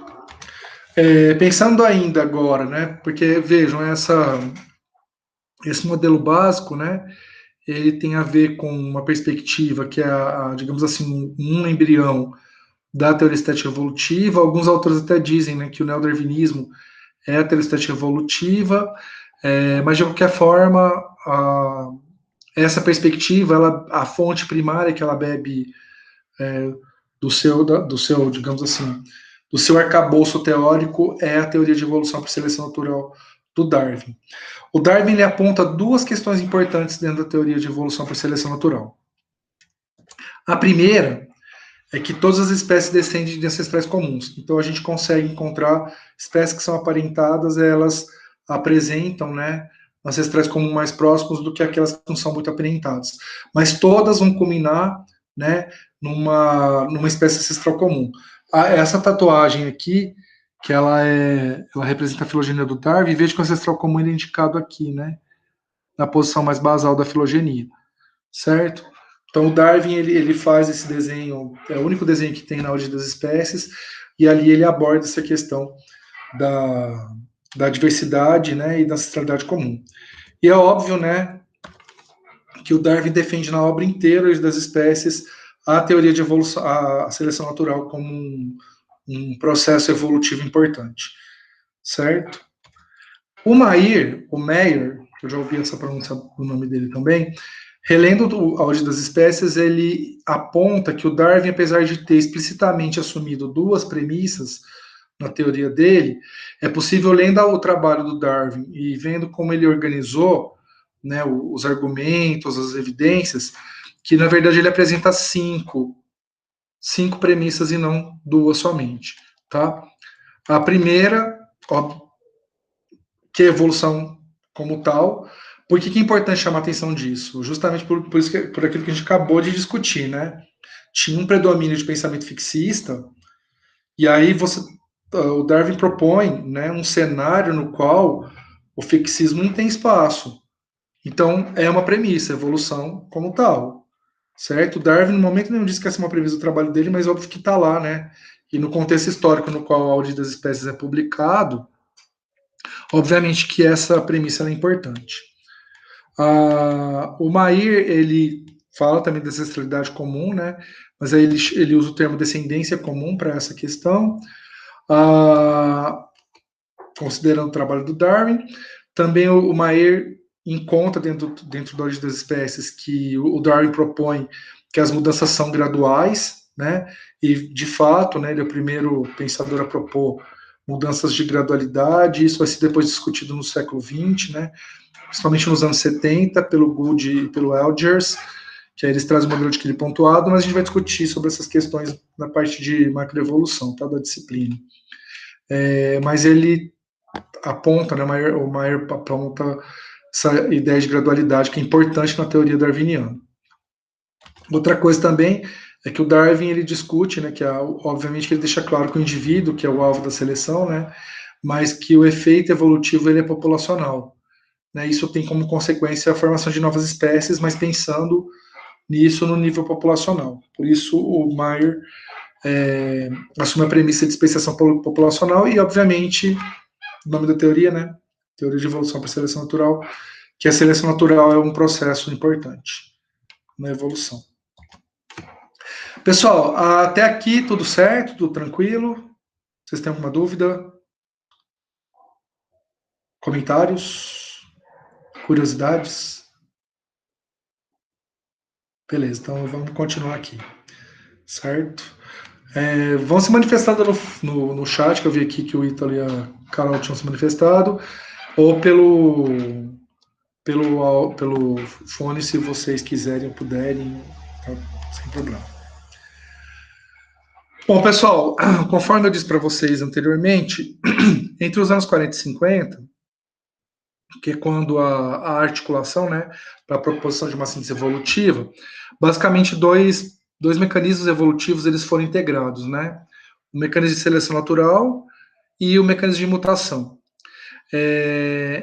Pensando ainda agora, né? Porque vejam, esse modelo básico, né? Ele tem a ver com uma perspectiva que é, digamos assim, um embrião da teoria estética evolutiva. Alguns autores até dizem, né, que o neodarwinismo é a teoria estética evolutiva, mas de qualquer forma, essa perspectiva, a fonte primária que ela bebe do seu, digamos assim, do seu arcabouço teórico é a teoria de evolução por seleção natural do Darwin. O Darwin ele aponta duas questões importantes dentro da teoria de evolução por seleção natural. A primeira é que todas as espécies descendem de ancestrais comuns. Então a gente consegue encontrar espécies que são aparentadas, elas apresentam, né, ancestrais comuns mais próximos do que aquelas que não são muito aparentadas. Mas todas vão culminar, né, numa espécie ancestral comum. Essa tatuagem aqui, que ela representa a filogenia do Darwin, veja que o ancestral comum é indicado aqui, né, na posição mais basal da filogenia, certo? Então o Darwin ele faz esse desenho, é o único desenho que tem na origem das espécies, e ali ele aborda essa questão da diversidade, né, e da ancestralidade comum. E é óbvio, né, que o Darwin defende na obra inteira das espécies a teoria de evolução, a seleção natural como um processo evolutivo importante, certo? O Meyer, que eu já ouvi essa pronúncia do nome dele também, relendo a origem das espécies, ele aponta que o Darwin, apesar de ter explicitamente assumido duas premissas na teoria dele, é possível, lendo o trabalho do Darwin e vendo como ele organizou, né, os argumentos, as evidências, que na verdade ele apresenta cinco premissas e não duas somente, tá? A primeira, ó, que é a evolução como tal. Por que é importante chamar a atenção disso? Justamente por aquilo que a gente acabou de discutir, né? Tinha um predomínio de pensamento fixista, e aí o Darwin propõe, né, um cenário no qual o fixismo não tem espaço. Então, é uma premissa, evolução como tal, certo? O Darwin, no momento nenhum, disse que essa é uma premissa do trabalho dele, mas óbvio que está lá, né? E no contexto histórico no qual a Origem das Espécies é publicado, obviamente que essa premissa é importante. O Mair, ele fala também da ancestralidade comum, né? Mas aí ele usa o termo descendência comum para essa questão, considerando o trabalho do Darwin. Também o Mair encontra dentro da origem das espécies que o Darwin propõe que as mudanças são graduais, né? E de fato, né, ele é o primeiro pensador a propor mudanças de gradualidade. Isso vai ser depois discutido no século XX, né? principalmente nos anos 70, pelo Gould e pelo Elgers, que aí eles trazem o modelo de equilíbrio pontuado, mas a gente vai discutir sobre essas questões na parte de macroevolução, tá, da disciplina. Mas ele aponta, né, o Maier aponta essa ideia de gradualidade que é importante na teoria darwiniana. Outra coisa também é que o Darwin ele discute, né, que obviamente que ele deixa claro que o indivíduo, que é o alvo da seleção, né, mas que o efeito evolutivo ele é populacional. Né, isso tem como consequência a formação de novas espécies, mas pensando nisso no nível populacional. Por isso o Maier assume a premissa de especiação populacional e, obviamente, o nome da teoria, né, teoria de evolução para seleção natural, que a seleção natural é um processo importante na evolução. Pessoal, até aqui tudo certo, tudo tranquilo? Vocês têm alguma dúvida? Comentários? Curiosidades? Beleza, então vamos continuar aqui, certo? Vão se manifestando no chat, que eu vi aqui que o Ítalo e a Carol tinham se manifestado, ou pelo fone, se vocês quiserem ou puderem, tá? Sem problema. Bom, pessoal, conforme eu disse para vocês anteriormente, entre os anos 40 e 50, que é quando a articulação, né, para a proposição de uma síntese evolutiva, basicamente dois mecanismos evolutivos eles foram integrados, né? O mecanismo de seleção natural e o mecanismo de mutação.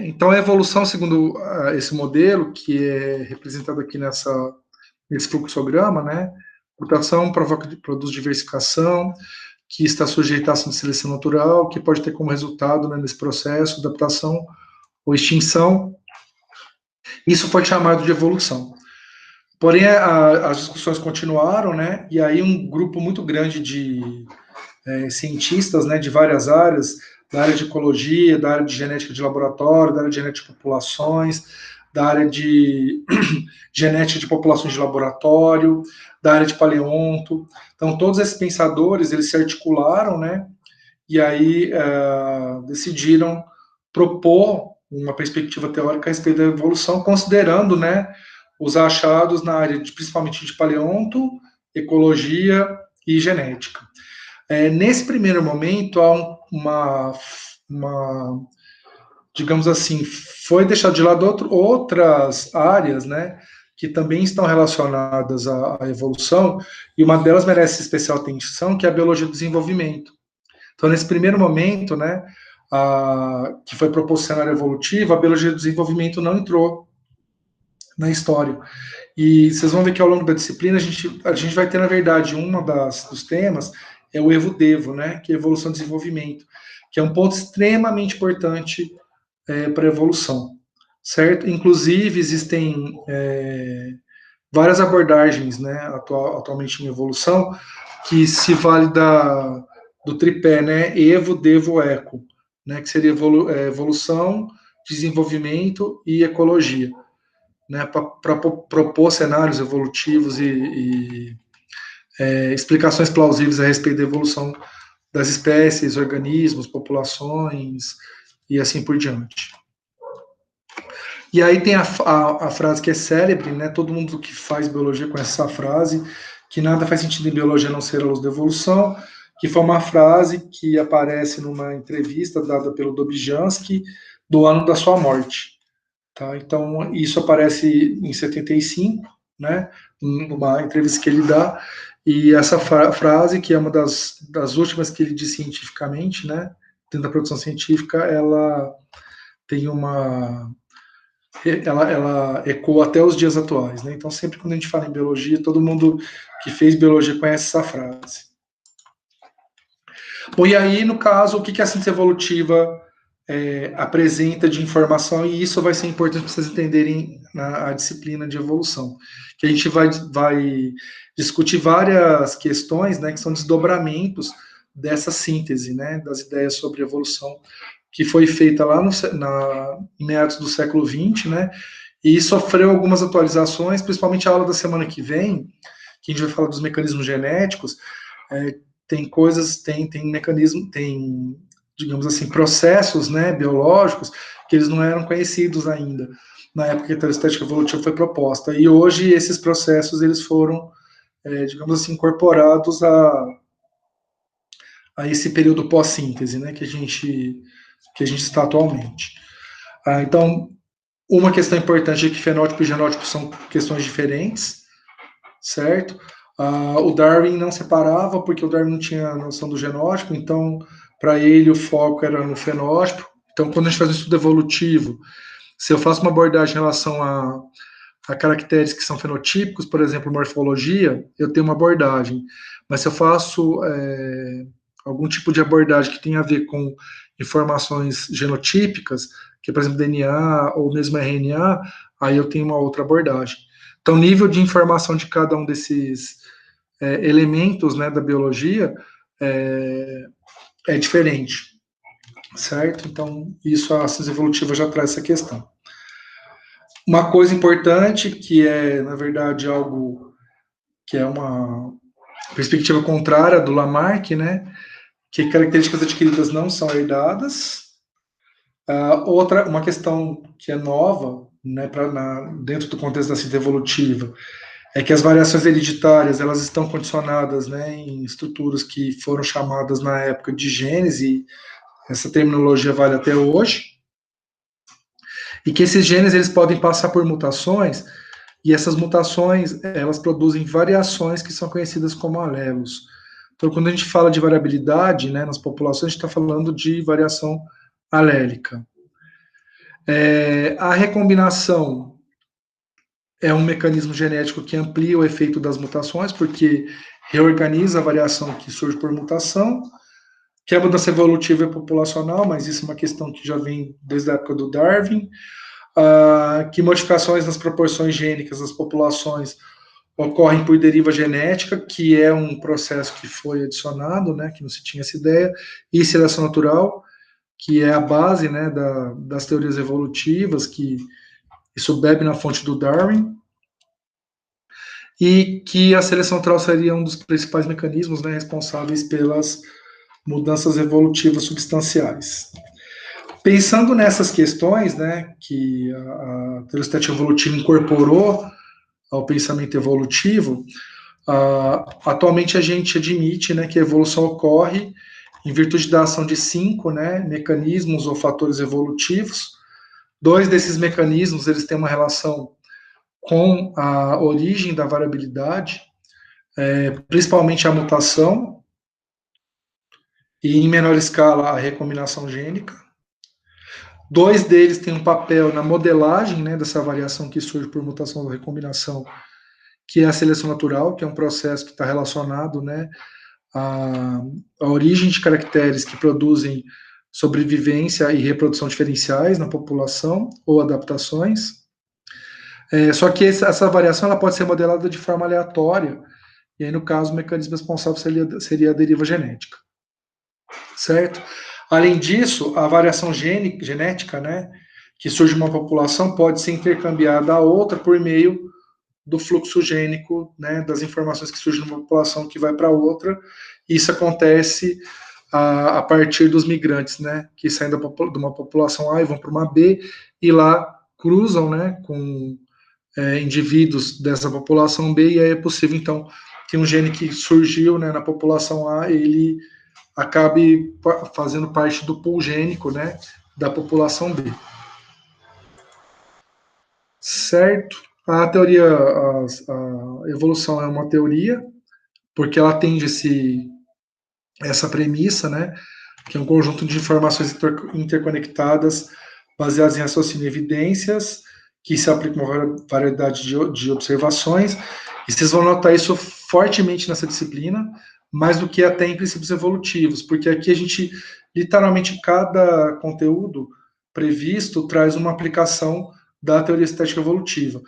Então, a evolução, segundo esse modelo, que é representado aqui nesse fluxograma, né? Mutação produz diversificação, que está sujeita à ação de seleção natural, que pode ter como resultado, né, nesse processo, adaptação ou extinção. Isso foi chamado de evolução. Porém, as discussões continuaram, né? E aí um grupo muito grande de cientistas, né, de várias áreas, da área de ecologia, da área de genética de laboratório, da área de genética de populações, da área de genética de populações de laboratório, da área de paleonto. Então, todos esses pensadores, eles se articularam, né, e aí decidiram propor uma perspectiva teórica a respeito da evolução, considerando, né, os achados na área principalmente de paleonto, ecologia e genética. Nesse primeiro momento, há digamos assim, foi deixado de lado outras áreas, né, que também estão relacionadas à evolução, e uma delas merece especial atenção, que é a biologia do desenvolvimento. Então, nesse primeiro momento, né, que foi proposto o cenário evolutivo, a biologia do desenvolvimento não entrou na história. E vocês vão ver que ao longo da disciplina a gente vai ter, na verdade, dos temas é o evo-devo, né, que é evolução e desenvolvimento, que é um ponto extremamente importante para a evolução, certo? Inclusive, existem várias abordagens, né, atualmente em evolução, que se vale do tripé, né, evo, devo, eco, né, que seria evolução, desenvolvimento e ecologia, né, para propor cenários evolutivos e explicações plausíveis a respeito da evolução das espécies, organismos, populações e assim por diante. E aí tem a frase que é célebre, né? Todo mundo que faz biologia conhece essa frase, que nada faz sentido em biologia a não ser a luz da evolução, que foi uma frase que aparece numa entrevista dada pelo Dobzhansky do ano da sua morte. Tá? Então, isso aparece em 75, né? Numa entrevista que ele dá, e essa frase, que é uma das últimas que ele diz cientificamente, né? Dentro da produção científica, ela tem ela ecoa até os dias atuais, né? Então, sempre quando a gente fala em biologia, todo mundo que fez biologia conhece essa frase. Bom, e aí, no caso, o que a ciência evolutiva apresenta de informação, e isso vai ser importante para vocês entenderem a disciplina de evolução, que a gente vai discutir várias questões, né, que são desdobramentos dessa síntese, né, das ideias sobre evolução, que foi feita lá em meados do século XX, né, e sofreu algumas atualizações, principalmente a aula da semana que vem, que a gente vai falar dos mecanismos genéticos. Tem coisas, tem mecanismo, tem, digamos assim, processos, né, biológicos que eles não eram conhecidos ainda. na época que a teoria estética evolutiva foi proposta. E hoje esses processos eles foram, digamos assim, incorporados a esse período pós-síntese, né, que a gente está atualmente. Então, uma questão importante é que fenótipo e genótipo são questões diferentes, certo? O Darwin não separava, porque o Darwin não tinha a noção do genótipo, então, para ele, o foco era no fenótipo. Então, quando a gente faz um estudo evolutivo, se eu faço uma abordagem em relação a caracteres que são fenotípicos, por exemplo, morfologia, eu tenho uma abordagem. Mas se eu faço algum tipo de abordagem que tem a ver com informações genotípicas, que é, por exemplo, DNA ou mesmo RNA, aí eu tenho uma outra abordagem. Então, o nível de informação de cada um desses elementos, né, da biologia é diferente, certo? Então, isso a ciência evolutiva já traz essa questão. Uma coisa importante, que é, na verdade, algo que é uma perspectiva contrária do Lamarck, né, que características adquiridas não são herdadas. Uma questão que é nova, né, dentro do contexto da ciência evolutiva, é que as variações hereditárias elas estão condicionadas, né, em estruturas que foram chamadas na época de genes, e essa terminologia vale até hoje, e que esses genes eles podem passar por mutações, e essas mutações elas produzem variações que são conhecidas como alelos. Então, quando a gente fala de variabilidade, né, nas populações, a gente está falando de variação alélica. A recombinação é um mecanismo genético que amplia o efeito das mutações, porque reorganiza a variação que surge por mutação, que a mudança evolutiva é populacional, mas isso é uma questão que já vem desde a época do Darwin, que modificações nas proporções gênicas das populações ocorrem por deriva genética, que é um processo que foi adicionado, né, que não se tinha essa ideia, e seleção natural, que é a base, né, das teorias evolutivas, que isso bebe na fonte do Darwin, e que a seleção natural seria um dos principais mecanismos, né, responsáveis pelas mudanças evolutivas substanciais. Pensando nessas questões, né, que a teoria estética evolutiva incorporou ao pensamento evolutivo, atualmente a gente admite, né, que a evolução ocorre em virtude da ação de 5, né, mecanismos ou fatores evolutivos. 2 desses mecanismos eles têm uma relação com a origem da variabilidade, principalmente a mutação, e em menor escala a recombinação gênica. 2 deles têm um papel na modelagem, né, dessa variação que surge por mutação ou recombinação, que é a seleção natural, que é um processo que está relacionado, né, à origem de caracteres que produzem sobrevivência e reprodução diferenciais na população ou adaptações. Só que essa variação ela pode ser modelada de forma aleatória, e aí, no caso, o mecanismo responsável seria a deriva genética, certo? Além disso, a variação genética, né, que surge de uma população pode ser intercambiada a outra por meio do fluxo gênico, né, das informações que surgem numa população que vai para outra. Isso acontece a partir dos migrantes, né, que saem de uma população A e vão para uma B, e lá cruzam, né, com indivíduos dessa população B, e aí é possível, então, que um gene que surgiu, né, na população A, ele acabe fazendo parte do pool gênico, né, da população B. Certo? A teoria, a evolução é uma teoria, porque ela atende essa premissa, né, que é um conjunto de informações interconectadas, baseadas em raciocínio e evidências, que se aplicam a uma variedade de observações, e vocês vão notar isso fortemente nessa disciplina, mais do que até em princípios evolutivos, porque aqui a gente, literalmente, cada conteúdo previsto traz uma aplicação da teoria estética evolutiva,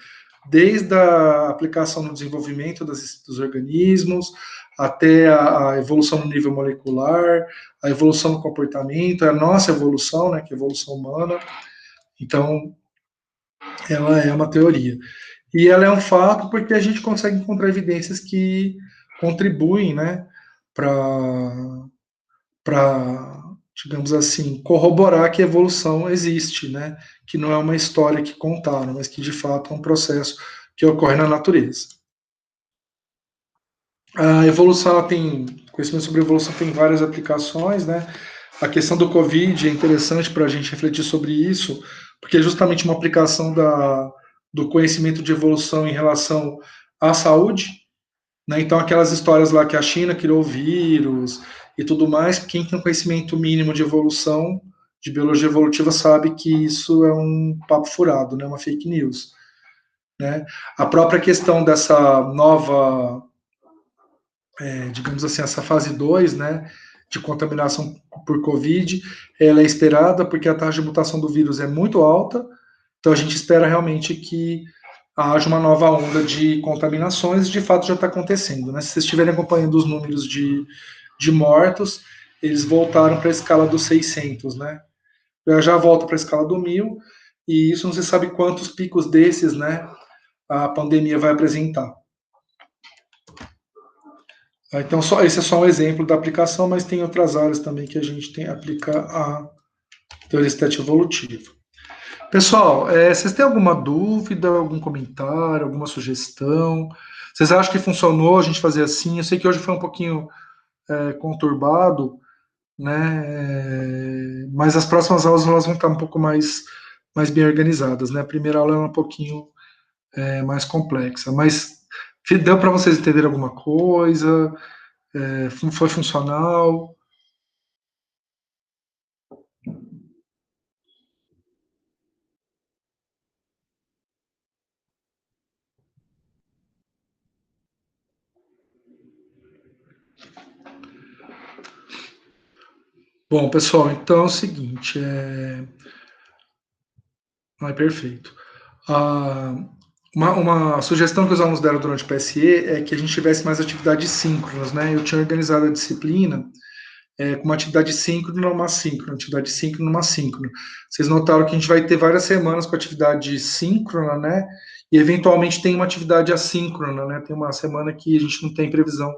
desde a aplicação no desenvolvimento dos organismos, até a evolução no nível molecular, a evolução no comportamento, a nossa evolução, né, que é a evolução humana. Então, ela é uma teoria. E ela é um fato porque a gente consegue encontrar evidências que contribuem, né, para digamos assim, corroborar que a evolução existe, né? Que não é uma história que contaram, mas que de fato é um processo que ocorre na natureza. A evolução, ela tem, conhecimento sobre evolução tem várias aplicações, né? A questão do Covid é interessante para a gente refletir sobre isso, porque é justamente uma aplicação do conhecimento de evolução em relação à saúde, né? Então, aquelas histórias lá que a China criou o vírus e tudo mais, quem tem um conhecimento mínimo de evolução, de biologia evolutiva, sabe que isso é um papo furado, né? Uma fake news, né? A própria questão dessa nova, digamos assim, essa fase 2, né, de contaminação por Covid, ela é esperada porque a taxa de mutação do vírus é muito alta, então a gente espera realmente que haja uma nova onda de contaminações, de fato já está acontecendo, né? Se vocês estiverem acompanhando os números de mortos, eles voltaram para a escala dos 600, né? Já volta para a escala do 1000, e isso não se sabe quantos picos desses, né, a pandemia vai apresentar. Então, esse é só um exemplo da aplicação, mas tem outras áreas também que a gente tem aplica a teoria estética evolutiva. Pessoal, vocês têm alguma dúvida, algum comentário, alguma sugestão? Vocês acham que funcionou a gente fazer assim? Eu sei que hoje foi um pouquinho conturbado, né? Mas as próximas aulas elas vão estar um pouco mais bem organizadas, né? A primeira aula é um pouquinho mais complexa, mas deu para vocês entenderem alguma coisa? Foi funcional? Bom, pessoal, então é o seguinte, perfeito. Ah, uma sugestão que os alunos deram durante o PSE é que a gente tivesse mais atividades síncronas, né? Eu tinha organizado a disciplina com uma atividade síncrona, uma assíncrona, atividade síncrona, uma assíncrona. Vocês notaram que a gente vai ter várias semanas com atividade síncrona, né? E eventualmente tem uma atividade assíncrona, né? Tem uma semana que a gente não tem previsão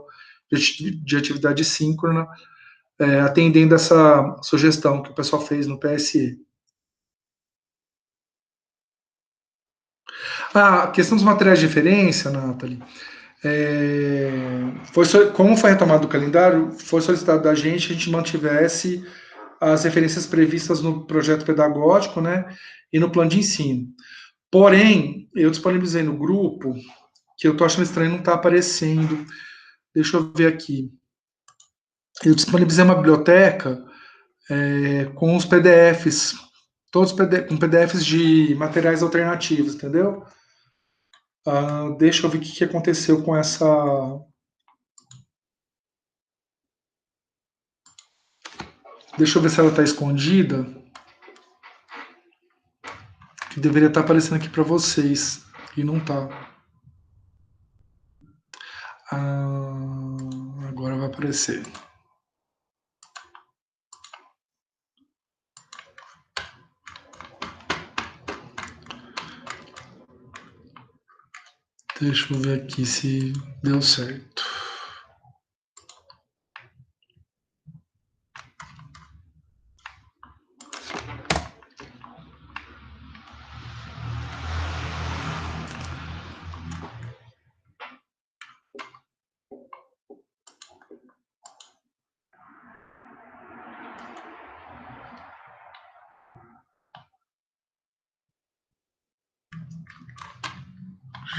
de atividade síncrona, atendendo essa sugestão que o pessoal fez no PSE. A questão dos materiais de referência, Nathalie, é, como foi retomado o calendário, foi solicitado da gente que a gente mantivesse as referências previstas no projeto pedagógico, né, e no plano de ensino. Porém, eu disponibilizei no grupo, que eu estou achando estranho não está aparecendo, deixa eu ver aqui. Eu disponibilizei uma biblioteca com os PDFs, todos com PDFs de materiais alternativos, entendeu? Deixa eu ver o que aconteceu com essa. Deixa eu ver se ela está escondida, que deveria estar aparecendo aqui para vocês, e não está. Agora vai aparecer. Deixa eu ver aqui se deu certo.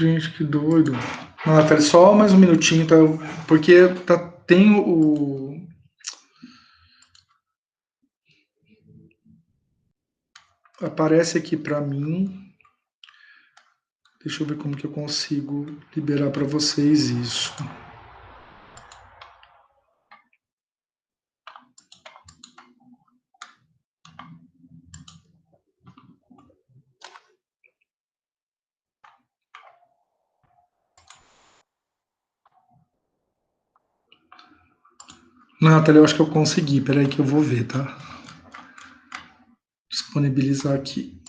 Gente, que doido. Nathalie, só mais um minutinho, tá? Porque tem o. Aparece aqui para mim. Deixa eu ver como que eu consigo liberar para vocês isso. Nathalie, eu acho que eu consegui. Peraí que eu vou ver, tá? Disponibilizar aqui.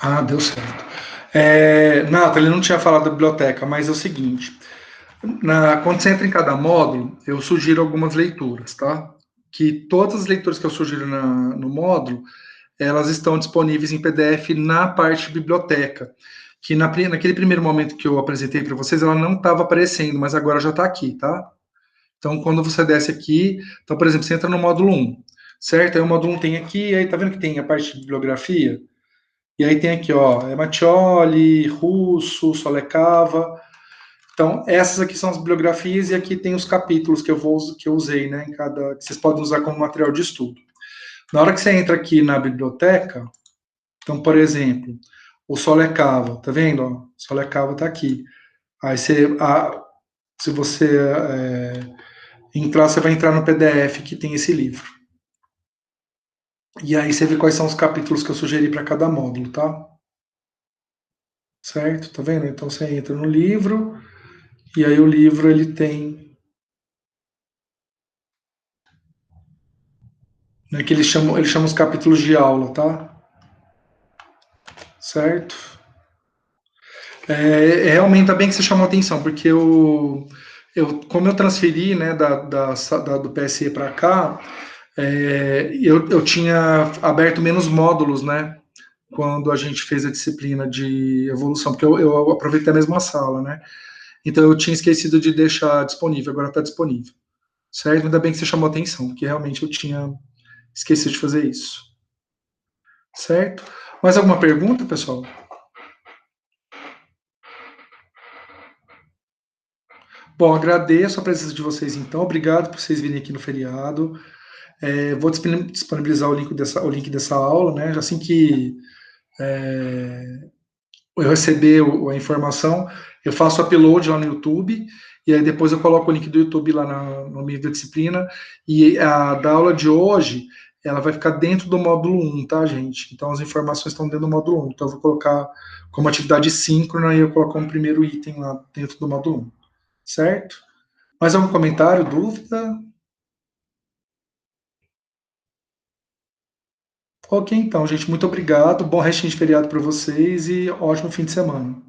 Ah, deu certo. Nathalie, não tinha falado da biblioteca, mas é o seguinte: quando você entra em cada módulo, eu sugiro algumas leituras, tá? Que todas as leituras que eu sugiro no módulo, elas estão disponíveis em PDF na parte de biblioteca. Que naquele primeiro momento que eu apresentei para vocês, ela não estava aparecendo, mas agora já está aqui, tá? Então, quando você desce aqui, então, por exemplo, você entra no módulo 1, certo? Aí o módulo 1 tem aqui, aí tá vendo que tem a parte de bibliografia? E aí tem aqui, ó, Mattioli, Russo, Solecava. Então, essas aqui são as bibliografias e aqui tem os capítulos que eu usei, né, que vocês podem usar como material de estudo. Na hora que você entra aqui na biblioteca, então, por exemplo, o Solecava, tá vendo? Ó, Solecava tá aqui. Aí se você entrar, você vai entrar no PDF que tem esse livro. E aí você vê quais são os capítulos que eu sugeri para cada módulo, tá? Certo? Tá vendo? Então você entra no livro, e aí o livro ele tem, né, que eles chamam os capítulos de aula, tá? Certo? Realmente tá bem que você chamou atenção, porque como eu transferi, né, do PSE para cá, eu tinha aberto menos módulos, né, quando a gente fez a disciplina de evolução, porque eu aproveitei a mesma sala, né? Então eu tinha esquecido de deixar disponível, agora está disponível. Certo? Ainda bem que você chamou atenção, porque realmente eu tinha esquecido de fazer isso. Certo? Mais alguma pergunta, pessoal? Bom, agradeço a presença de vocês então. Obrigado por vocês virem aqui no feriado. Vou disponibilizar o link dessa aula, né? Assim que eu receber a informação, eu faço o upload lá no YouTube, e aí depois eu coloco o link do YouTube lá no meio da disciplina, e a da aula de hoje, ela vai ficar dentro do módulo 1, tá, gente? Então as informações estão dentro do módulo 1, então eu vou colocar como atividade síncrona, e eu coloco como primeiro item lá dentro do módulo 1, certo? Mais algum comentário, dúvida? Ok, então, gente, muito obrigado, bom restinho de feriado para vocês, e ótimo fim de semana.